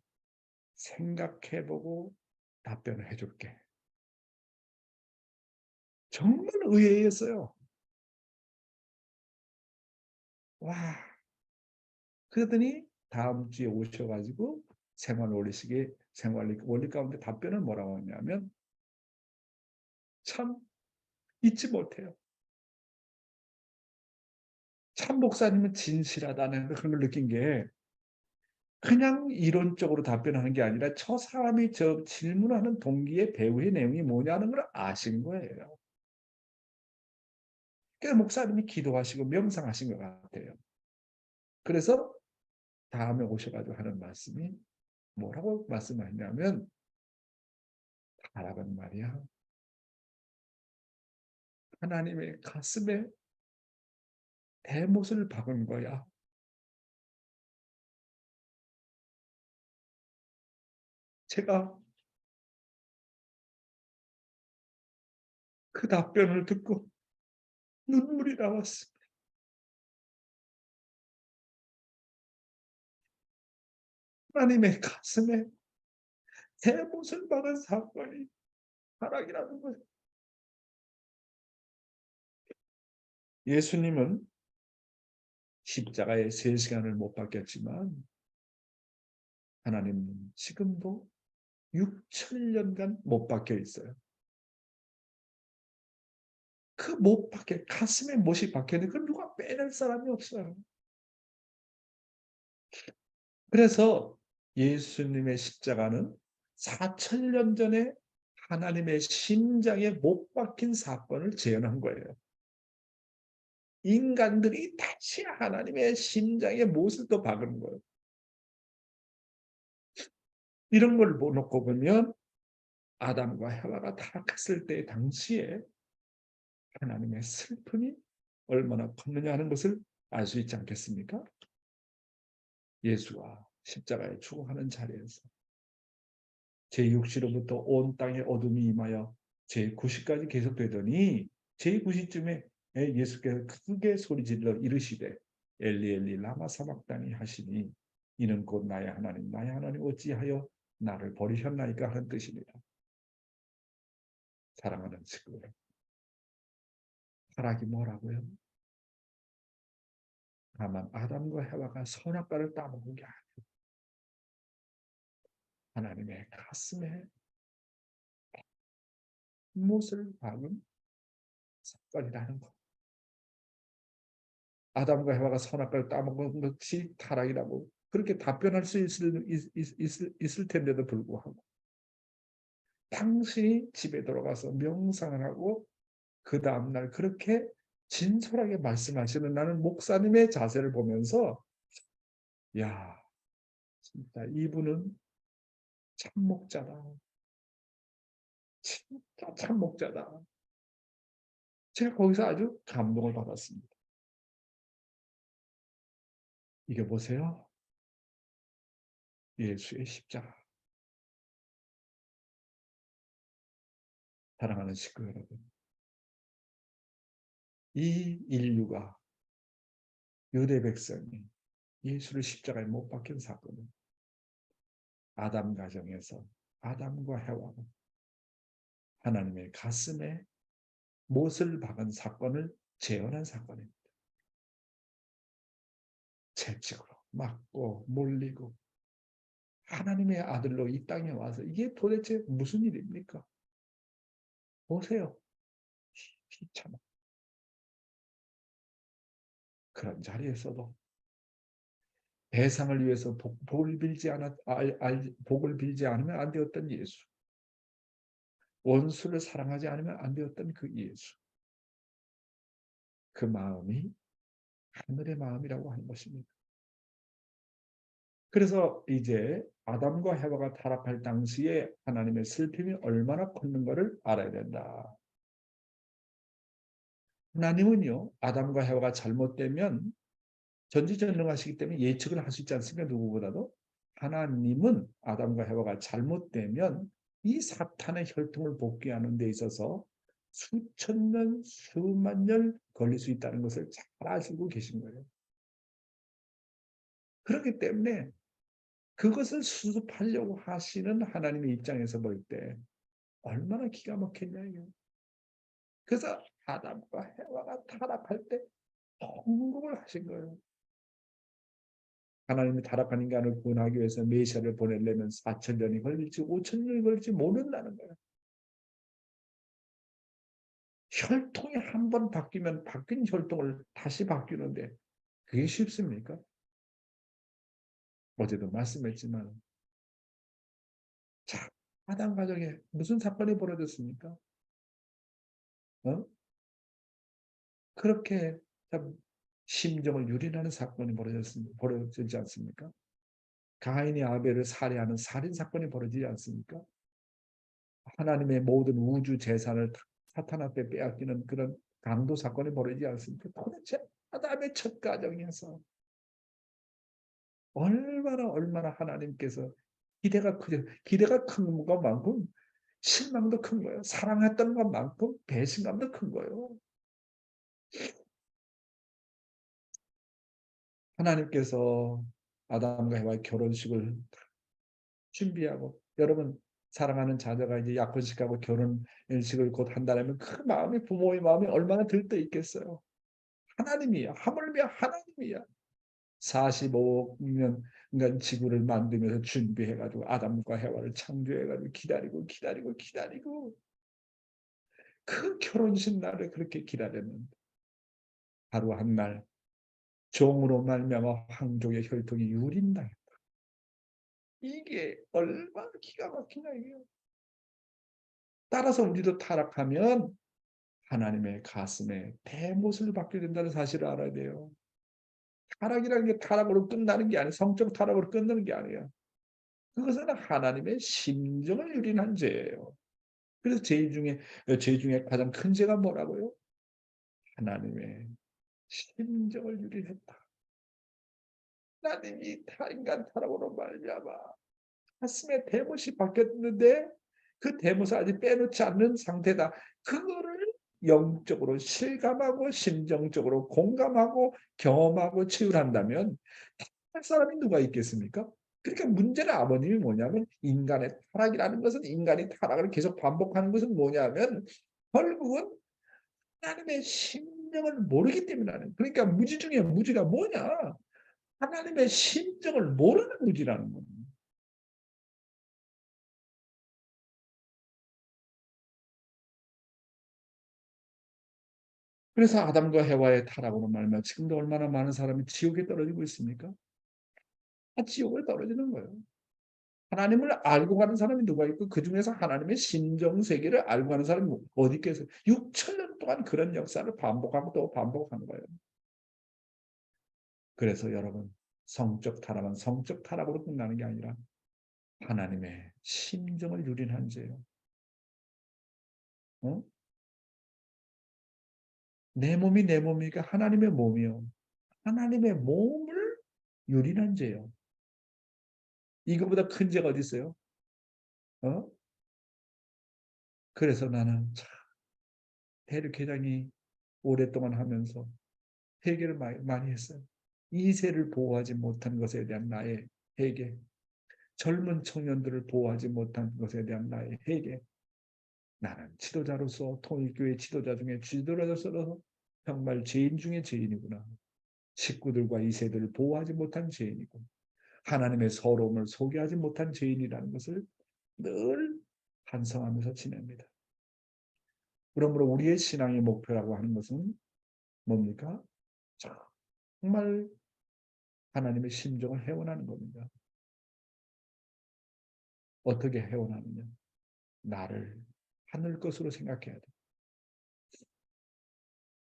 생각해보고 답변을 해줄게. 정말 의외였어요. 와, 그러더니 다음 주에 오셔가지고 생활 원리 가운데 답변을 뭐라고 하냐면 참 잊지 못해요. 참 목사님은 진실하다는 그런 걸 느낀 게 그냥 이론적으로 답변하는 게 아니라 저 사람이 저 질문하는 동기의 배우의 내용이 뭐냐는 걸 아신 거예요. 그래서 목사님이 기도하시고 명상하신 것 같아요. 그래서 다음에 오셔가지고 하는 말씀이 뭐라고 말씀하냐면 타락은 말이야. 하나님의 가슴에 대못을 박은 거야. 제가 그 답변을 듣고 눈물이 나왔습니다. 하나님의 가슴에 대못을 박은 사건이 타락이라는 거예요. 예수님은 십자가에 3시간을 못 박혔지만 하나님은 지금도 6천년간 못 박혀 있어요. 그 못 박혀 가슴에 못이 박혀있는데 그걸 누가 빼낼 사람이 없어요. 그래서 예수님의 십자가는 4천년 전에 하나님의 심장에 못 박힌 사건을 재현한 거예요. 인간들이 다시 하나님의 심장에 못을 또 박은 거예요. 이런 걸 놓고 보면 아담과 헤와가 타락했을 때 당시에 하나님의 슬픔이 얼마나 컸느냐 하는 것을 알 수 있지 않겠습니까? 예수가 십자가에 죽어가는 자리에서 제6시로부터 온 땅에 어둠이 임하여 제9시까지 계속되더니 제9시쯤에 예수께서 크게 소리질러 이르시되 엘리 엘리 라마 사박다니 하시니 이는 곧 나의 하나님 어찌하여 나를 버리셨나이까 하는 뜻입니다. 사랑하는 친구, 타락이 뭐라고요? 다만 아담과 헤와가 선악과를 따먹은 게 아니에요. 하나님의 가슴에 못을 박은 사건이라는 것. 아담과 헤와가 선악과를 따먹은 것이 타락이라고 그렇게 답변할 수 있을 텐데도 불구하고 당신이 집에 들어가서 명상을 하고 그 다음날 그렇게 진솔하게 말씀하시는 나는 목사님의 자세를 보면서 야, 진짜 이분은 참목자다. 진짜 참목자다. 제가 거기서 아주 감동을 받았습니다. 이게 보세요. 예수의 십자가. 사랑하는 식구 여러분. 이 인류가 유대 백성이 예수를 십자가에 못 박힌 사건은 아담 가정에서 아담과 헤와가 하나님의 가슴에 못을 박은 사건을 재현한 사건입니다. 채찍으로 맞고 몰리고 하나님의 아들로 이 땅에 와서 이게 도대체 무슨 일입니까? 보세요. 비참한 그런 자리에서도 배상을 위해서 복을 복을 빌지 않으면 안 되었던 예수. 원수를 사랑하지 않으면 안 되었던 그 예수. 그 마음이 하늘의 마음이라고 하는 것입니다. 그래서 이제 아담과 해와가 타락할 당시에 하나님의 슬픔이 얼마나 컸는가를 알아야 된다. 하나님은요, 아담과 해와가 잘못되면 전지전능하시기 때문에 예측을 할 수 있지 않습니까? 누구보다도. 하나님은 아담과 해와가 잘못되면 이 사탄의 혈통을 복귀하는 데 있어서 수천 년, 수만 년 걸릴 수 있다는 것을 잘 아시고 계신 거예요. 그렇기 때문에 그것을 수습하려고 하시는 하나님의 입장에서 볼 때 얼마나 기가 막혔냐요. 그래서 아담과 해와가 타락할 때 통곡을 하신 거예요. 하나님이 타락한 인간을 구원하기 위해서 메시아를 보내려면 4,000년이 걸릴지 5,000년이 걸릴지 모른다는 거예요. 혈통이 한 번 바뀌면 바뀐 혈통을 다시 바뀌는데 그게 쉽습니까? 어제도 말씀했지만 자, 아담 가정에 무슨 사건이 벌어졌습니까? 어? 그렇게 참 심정을 유린하는 사건이 벌어지지 않습니까? 가인이 아벨을 살해하는 살인 사건이 벌어지지 않습니까? 하나님의 모든 우주 재산을 사탄 앞에 빼앗기는 그런 강도 사건이 벌어지지 않습니까? 도대체 아담의 첫 가정에서 얼마나 하나님께서 기대가 큰 것만큼 실망도 큰 거예요. 사랑했던 것만큼 배신감도 큰 거예요. 하나님께서 아담과 해와의 결혼식을 준비하고 여러분 사랑하는 자녀가 이제 약혼식하고 결혼식을 곧 한다면 그 마음이 부모의 마음이 얼마나 들떠 있겠어요. 하나님이야. 하물며 하나님이야. 45억 년 지구를 만들면서 준비해가지고 아담과 해와를 창조해가지고 기다리고 그 결혼식 날을 그렇게 기다렸는데 하루 한 날 종으로 말미암아 황족의 혈통이 유린당했다. 이게 얼마나 기가 막히냐 이게요. 따라서 우리도 타락하면 하나님의 가슴에 대못을 받게 된다는 사실을 알아야 돼요. 타락이라는 게 타락으로 끝나는 게 아니에요. 성적 타락으로 끝나는 게 아니에요. 그것은 하나님의 심정을 유린한 죄예요. 그래서 죄 중에 가장 큰 죄가 뭐라고요? 하나님의 심정을 유린했다. 하나님이 인간 타락으로 말미암아 가슴에 대못이 박혔는데 그 대못을 아직 빼놓지 않는 상태다. 그거를 영적으로 실감하고 심정적으로 공감하고 경험하고 치유한다면 할 사람이 누가 있겠습니까? 그러니까 문제는 아버님이 뭐냐면 인간의 타락이라는 것은 인간이 타락을 계속 반복하는 것은 뭐냐면 결국은 하나님의 심정을 모르기 때문이라는 그러니까 무지 중에 무지가 뭐냐? 하나님의 심정을 모르는 무지라는 겁니다. 그래서 아담과 해와의 타락으로 말미암아 지금도 얼마나 많은 사람이 지옥에 떨어지고 있습니까? 지옥을 떨어지는 거예요. 하나님을 알고 가는 사람이 누가 있고 그중에서 하나님의 심정 세계를 알고 가는 사람이 어디 있겠어요? 6천 년 동안 그런 역사를 반복하고 또 반복하는 거예요. 그래서 여러분 성적 타락은 성적 타락으로 끝나는 게 아니라 하나님의 심정을 유린한 죄예요. 어? 내 몸이 내 몸이니까 하나님의 몸이요. 하나님의 몸을 유린한 죄예요. 이거보다 큰 죄가 어디 있어요? 어? 그래서 나는 참 대륙회장이 오랫동안 하면서 회개를 많이 했어요. 이세를 보호하지 못한 것에 대한 나의 회개, 젊은 청년들을 보호하지 못한 것에 대한 나의 회개. 나는 지도자로서 통일교회 지도자 중에 지도자로서 정말 죄인 중에 죄인이구나. 식구들과 이세들을 보호하지 못한 죄인이고 하나님의 서러움을 소개하지 못한 죄인이라는 것을 늘 반성하면서 지냅니다. 그러므로 우리의 신앙의 목표라고 하는 것은 뭡니까? 정말 하나님의 심정을 회원하는 겁니다. 어떻게 회원하느냐? 나를 하늘 것으로 생각해야 돼.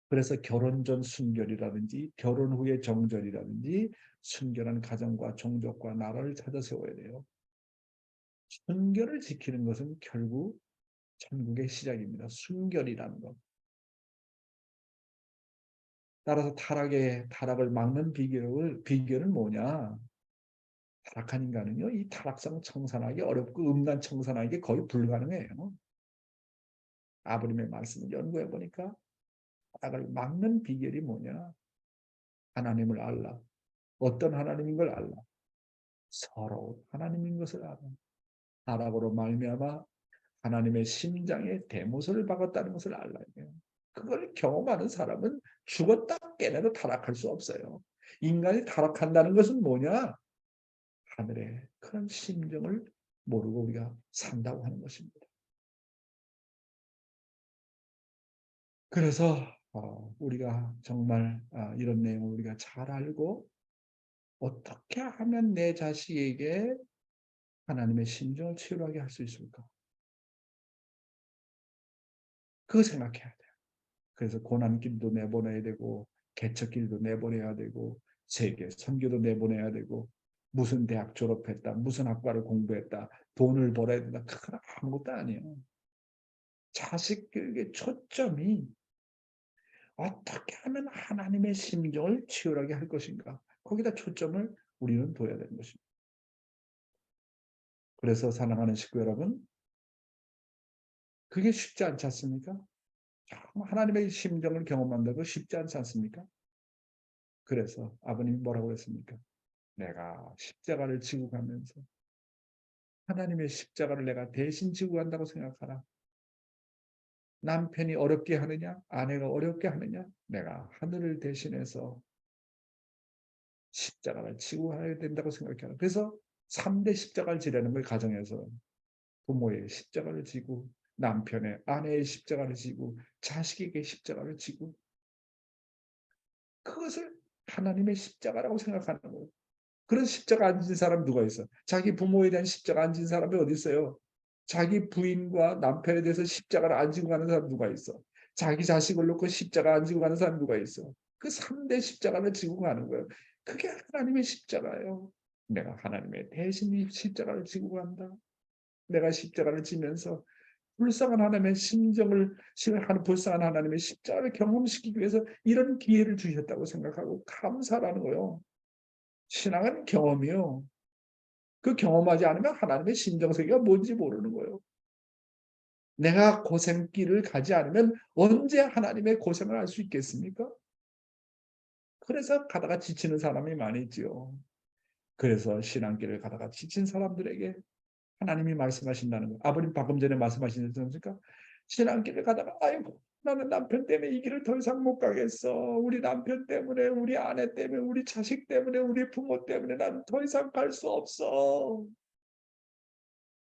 그래서 결혼 전 순결이라든지 결혼 후의 정절이라든지 순결한 가정과 종족과 나라를 찾아 세워야 돼요. 순결을 지키는 것은 결국 천국의 시작입니다. 순결이라는 것. 따라서 타락을 막는 비결은 뭐냐? 타락한 인간은요, 이 타락성 청산하기 어렵고 음란 청산하기 거의 불가능해요. 아브라함의 말씀을 연구해 보니까 타락을 막는 비결이 뭐냐? 하나님을 알라. 어떤 하나님인 걸 알라. 서로 하나님인 것을 알아. 타락으로 말미암아 하나님의 심장에 대못을 박았다는 것을 알라. 그걸 경험하는 사람은 죽었다 깨나도 타락할 수 없어요. 인간이 타락한다는 것은 뭐냐? 하늘의 그런 심정을 모르고 우리가 산다고 하는 것입니다. 그래서 우리가 정말 이런 내용을 우리가 잘 알고 어떻게 하면 내 자식에게 하나님의 심정을 치유하게 할 수 있을까? 그거 생각해야 돼요. 그래서 고난길도 내보내야 되고 개척길도 내보내야 되고 세계 선교도 내보내야 되고 무슨 대학 졸업했다, 무슨 학과를 공부했다, 돈을 벌어야 된다. 그건 아무것도 아니에요. 자식 교육의 초점이 어떻게 하면 하나님의 심정을 치열하게 할 것인가. 거기다 초점을 우리는 둬야 되는 것입니다. 그래서 사랑하는 식구 여러분, 그게 쉽지 않지 않습니까? 하나님의 심정을 경험한다고 쉽지 않지 않습니까? 그래서 아버님이 뭐라고 했습니까? 내가 십자가를 지고 가면서 하나님의 십자가를 내가 대신 지고 간다고 생각하라. 남편이 어렵게 하느냐, 아내가 어렵게 하느냐, 내가 하늘을 대신해서 십자가를 지고 가야 된다고 생각해라. 그래서 3대 십자가를 지라는 걸 가정에서 부모의 십자가를 지고 남편의 아내의 십자가를 지고 자식에게 십자가를 지고 그것을 하나님의 십자가라고 생각하는 거예요. 그런 십자가 안 진 사람 누가 있어? 자기 부모에 대한 십자가 안 진 사람이 어디 있어요? 자기 부인과 남편에 대해서 십자가를 안 지고 가는 사람 누가 있어? 자기 자식을 놓고 십자가 안 지고 가는 사람 누가 있어? 그 3대 십자가를 지고 가는 거예요. 그게 하나님의 십자가예요. 내가 하나님의 대신 이 십자가를 지고 간다. 내가 십자가를 지면서 불쌍한 하나님의 심정을 하는 불쌍한 하나님의 십자가를 경험시키기 위해서 이런 기회를 주셨다고 생각하고 감사라는 거예요. 신앙은 경험이요. 그 경험하지 않으면 하나님의 심정세계가 뭔지 모르는 거예요. 내가 고생길을 가지 않으면 언제 하나님의 고생을 할 수 있겠습니까? 그래서 가다가 지치는 사람이 많이 있지요. 그래서 신앙길을 가다가 지친 사람들에게 하나님이 말씀하신다는 거예요. 아버님 방금 전에 말씀하신 지 않습니까? 신앙길을 가다가 아이고 나는 남편 때문에 이 길을 더 이상 못 가겠어. 우리 남편 때문에, 우리 아내 때문에, 우리 자식 때문에, 우리 부모 때문에 나는 더 이상 갈 수 없어.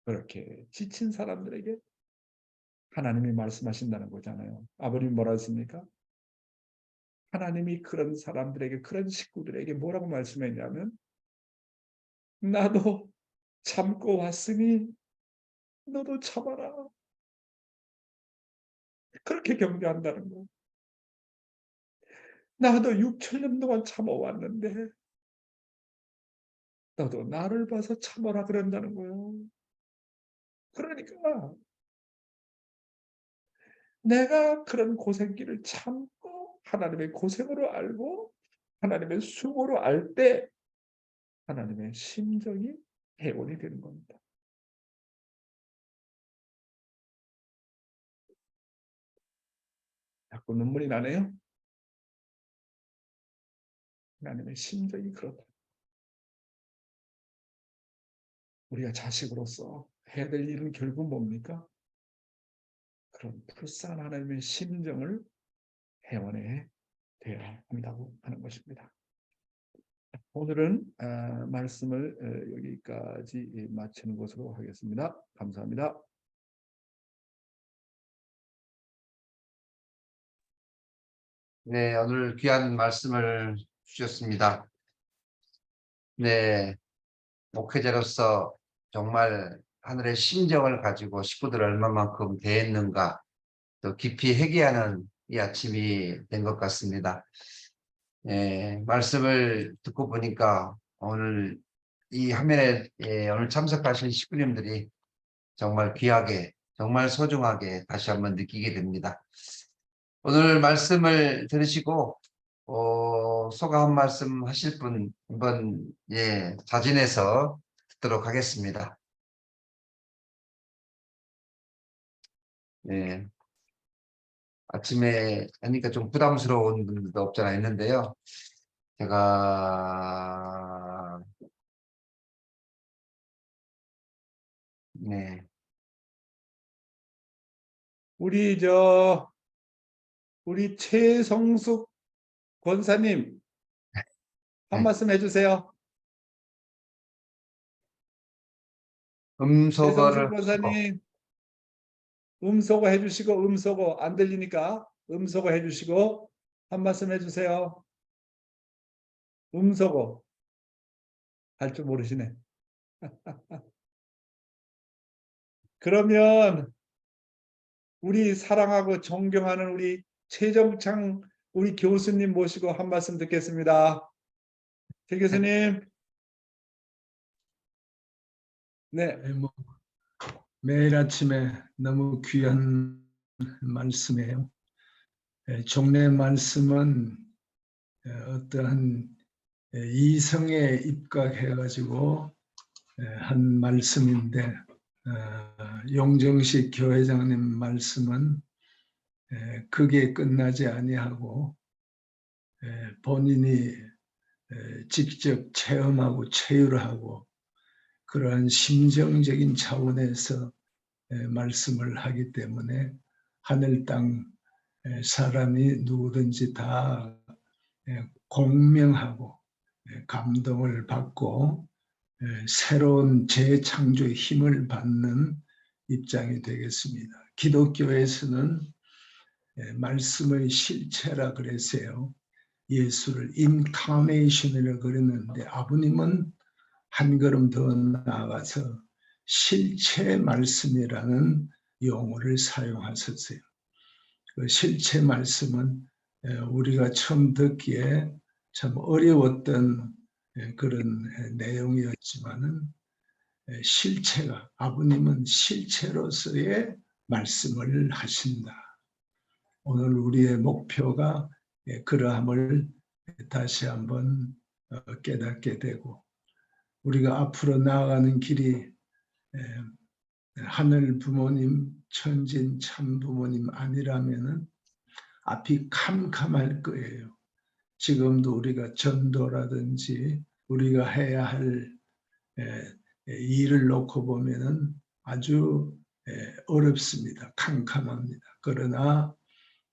그렇게 지친 사람들에게 하나님이 말씀하신다는 거잖아요. 아버님이 뭐라 했습니까? 하나님이 그런 사람들에게, 그런 식구들에게 뭐라고 말씀했냐면 나도 참고 왔으니 너도 참아라. 그렇게 격려한다는 거예요. 나도 6, 7년 동안 참아왔는데 너도 나를 봐서 참아라 그런다는 거예요. 그러니까 내가 그런 고생길을 참고 하나님의 고생으로 알고 하나님의 수고로 알 때 하나님의 심정이 회원이 되는 겁니다. 자꾸 눈물이 나네요. 하나님의 심정이 그렇다. 우리가 자식으로서 해야 될 일은 결국 뭡니까? 그런 불쌍한 하나님의 심정을 회원해 돼야 한다고 하는 것입니다. 오늘은 말씀을 여기까지 마치는 것으로 하겠습니다. 감사합니다. 네, 오늘 귀한 말씀을 주셨습니다. 네, 목회자로서 정말 하늘의 심정을 가지고 식구들을 얼마만큼 대했는가 또 깊이 회개하는 이 아침이 된 것 같습니다. 말씀을 듣고 보니까 오늘 이 화면에 오늘 참석하신 식구님들이 정말 귀하게, 정말 소중하게 다시 한번 느끼게 됩니다. 오늘 말씀을 들으시고 소감 한 말씀 하실 분 한번 자진해서 듣도록 하겠습니다. 네, 아침에 하니까 좀 부담스러운 분들도 없잖아 있는데요. 제가 네, 우리 우리 최성숙 권사님 한 네. 말씀 해주세요. 최성숙 음소거를 권사님 음소거 해주시고 음소거 안 들리니까 음소거 해주시고 한 말씀 해주세요. 음소거 할 줄 모르시네. 그러면 우리 사랑하고 존경하는 우리 최정창 우리 교수님 모시고 한 말씀 듣겠습니다. 최 교수님. 네. 뭐 매일 아침에 너무 귀한 말씀이에요. 종례 말씀은 어떠한 이성에 입각해가지고 한 말씀인데 용정식 교회장님 말씀은 그게 끝나지 아니하고 본인이 직접 체험하고 체휼하고 그러한 심정적인 차원에서 말씀을 하기 때문에 하늘 땅 사람이 누구든지 다 공명하고 감동을 받고 새로운 재창조의 힘을 받는 입장이 되겠습니다. 기독교에서는 말씀의 실체라 그랬어요. 예수를 인카네이션이라고 그랬는데 아버님은 한 걸음 더 나아가서 실체 말씀이라는 용어를 사용하셨어요. 그 실체 말씀은 우리가 처음 듣기에 참 어려웠던 그런 내용이었지만은 실체가 아버님은 실체로서의 말씀을 하신다. 오늘 우리의 목표가 그러함을 다시 한번 깨닫게 되고 우리가 앞으로 나아가는 길이 하늘 부모님, 천진 참 부모님 아니라면은 앞이 캄캄할 거예요. 지금도 우리가 전도라든지 우리가 해야 할 일을 놓고 보면은 아주 어렵습니다. 캄캄합니다. 그러나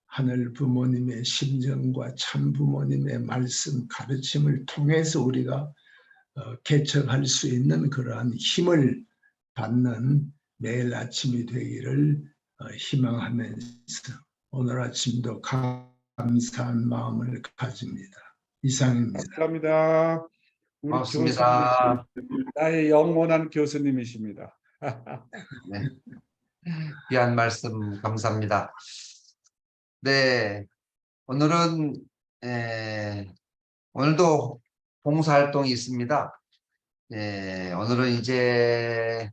하늘 부모님의 심정과 참 부모님의 말씀 가르침을 통해서 우리가 개척할 수 있는 그러한 힘을 받는 매일 아침이 되기를 희망하면서 오늘 아침도 감사한 마음을 가집니다. 이상입니다. 감사합니다. 우리 교수님, 고맙습니다. 나의 영원한 교수님이십니다. 네, 귀한 말씀 감사합니다. 네, 오늘은 오늘도 봉사활동이 있습니다. 오늘은 이제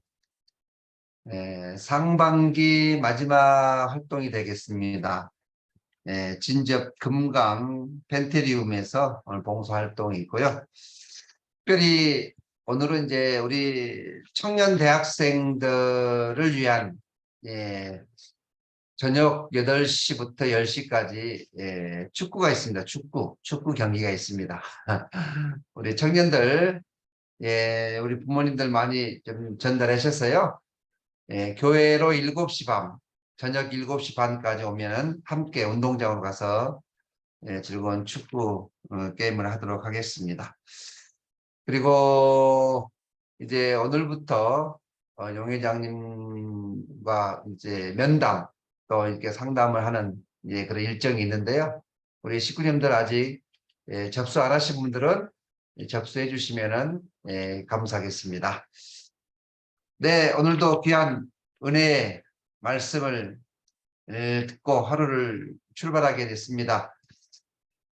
상반기 마지막 활동이 되겠습니다. 진접 금강 펜테리움에서 오늘 봉사활동이 있고요. 특별히 오늘은 이제 우리 청년 대학생들을 위한 저녁 8시부터 10시까지 축구가 있습니다. 축구 경기가 있습니다. 우리 청년들 우리 부모님들 많이 좀 전달하셨어요. 교회로 7시 반, 저녁 7시 반까지 오면은 함께 운동장으로 가서 즐거운 축구 게임을 하도록 하겠습니다. 그리고 이제 오늘부터 용회장님과 이제 면담 또 이렇게 상담을 하는 그런 일정이 있는데요. 우리 식구님들 아직 접수 안 하신 분들은 접수해 주시면은 감사하겠습니다. 네, 오늘도 귀한 은혜의 말씀을 듣고 하루를 출발하게 됐습니다.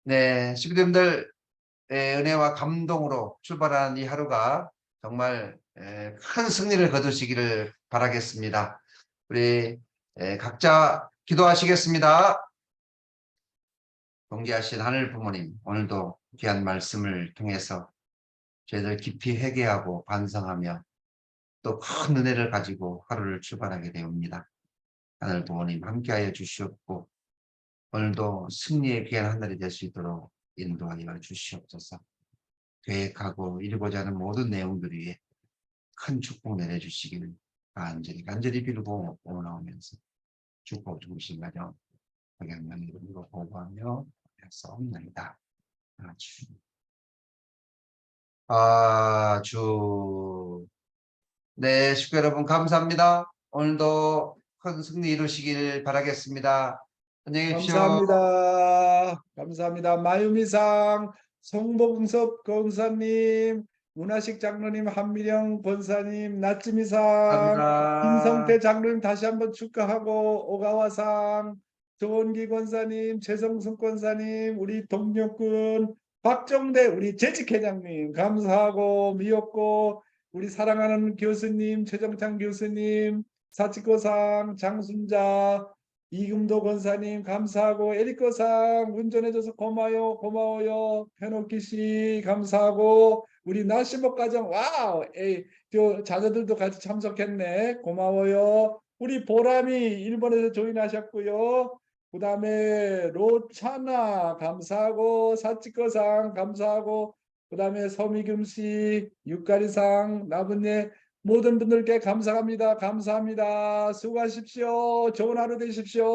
네, 식구님들 은혜와 감동으로 출발하는 이 하루가 정말 큰 승리를 거두시기를 바라겠습니다. 우리 각자 기도하시겠습니다. 존귀하신 하늘 부모님, 오늘도 귀한 말씀을 통해서 저희들 깊이 회개하고 반성하며 또 큰 은혜를 가지고 하루를 출발하게 되옵니다. 하늘 부모님 함께하여 주시옵고 오늘도 승리의 귀한 하늘이 될 수 있도록 인도하여 주시옵소서. 계획하고 이루고자 하는 모든 내용들 위에 큰 축복 내려주시기를 간절히 빌고 원하오면서 축복 중심 가정 박양면 이름으로 보고하며 약속합니다. 아주 네, 식구 여러분 감사합니다. 오늘도 큰 승리 이루시길 바라겠습니다. 안녕히 계십시오. 감사합니다. 감사합니다. 마유미상, 송봉섭 권사님, 문화식 장로님, 한미령 권사님, 나츠미상, 감사합니다. 김성태 장로님 다시 한번 축하하고 오가와상, 조원기 권사님, 최성순 권사님, 우리 동료군 박정대 우리 재직회장님 감사하고 미역고 우리 사랑하는 교수님 최정창 교수님 사치코상 장순자 이금도 권사님 감사하고 에리코상 운전해줘서 고마워요 페노키 씨 감사하고 우리 나시복 가정 와우 저 자녀들도 같이 참석했네 고마워요 우리 보람이 일본에서 조인하셨고요 그 다음에 로차나 감사하고 사치코상 감사하고 그 다음에 서미금씨 육가리상 나분네 모든 분들께 감사합니다. 감사합니다. 수고하십시오. 좋은 하루 되십시오.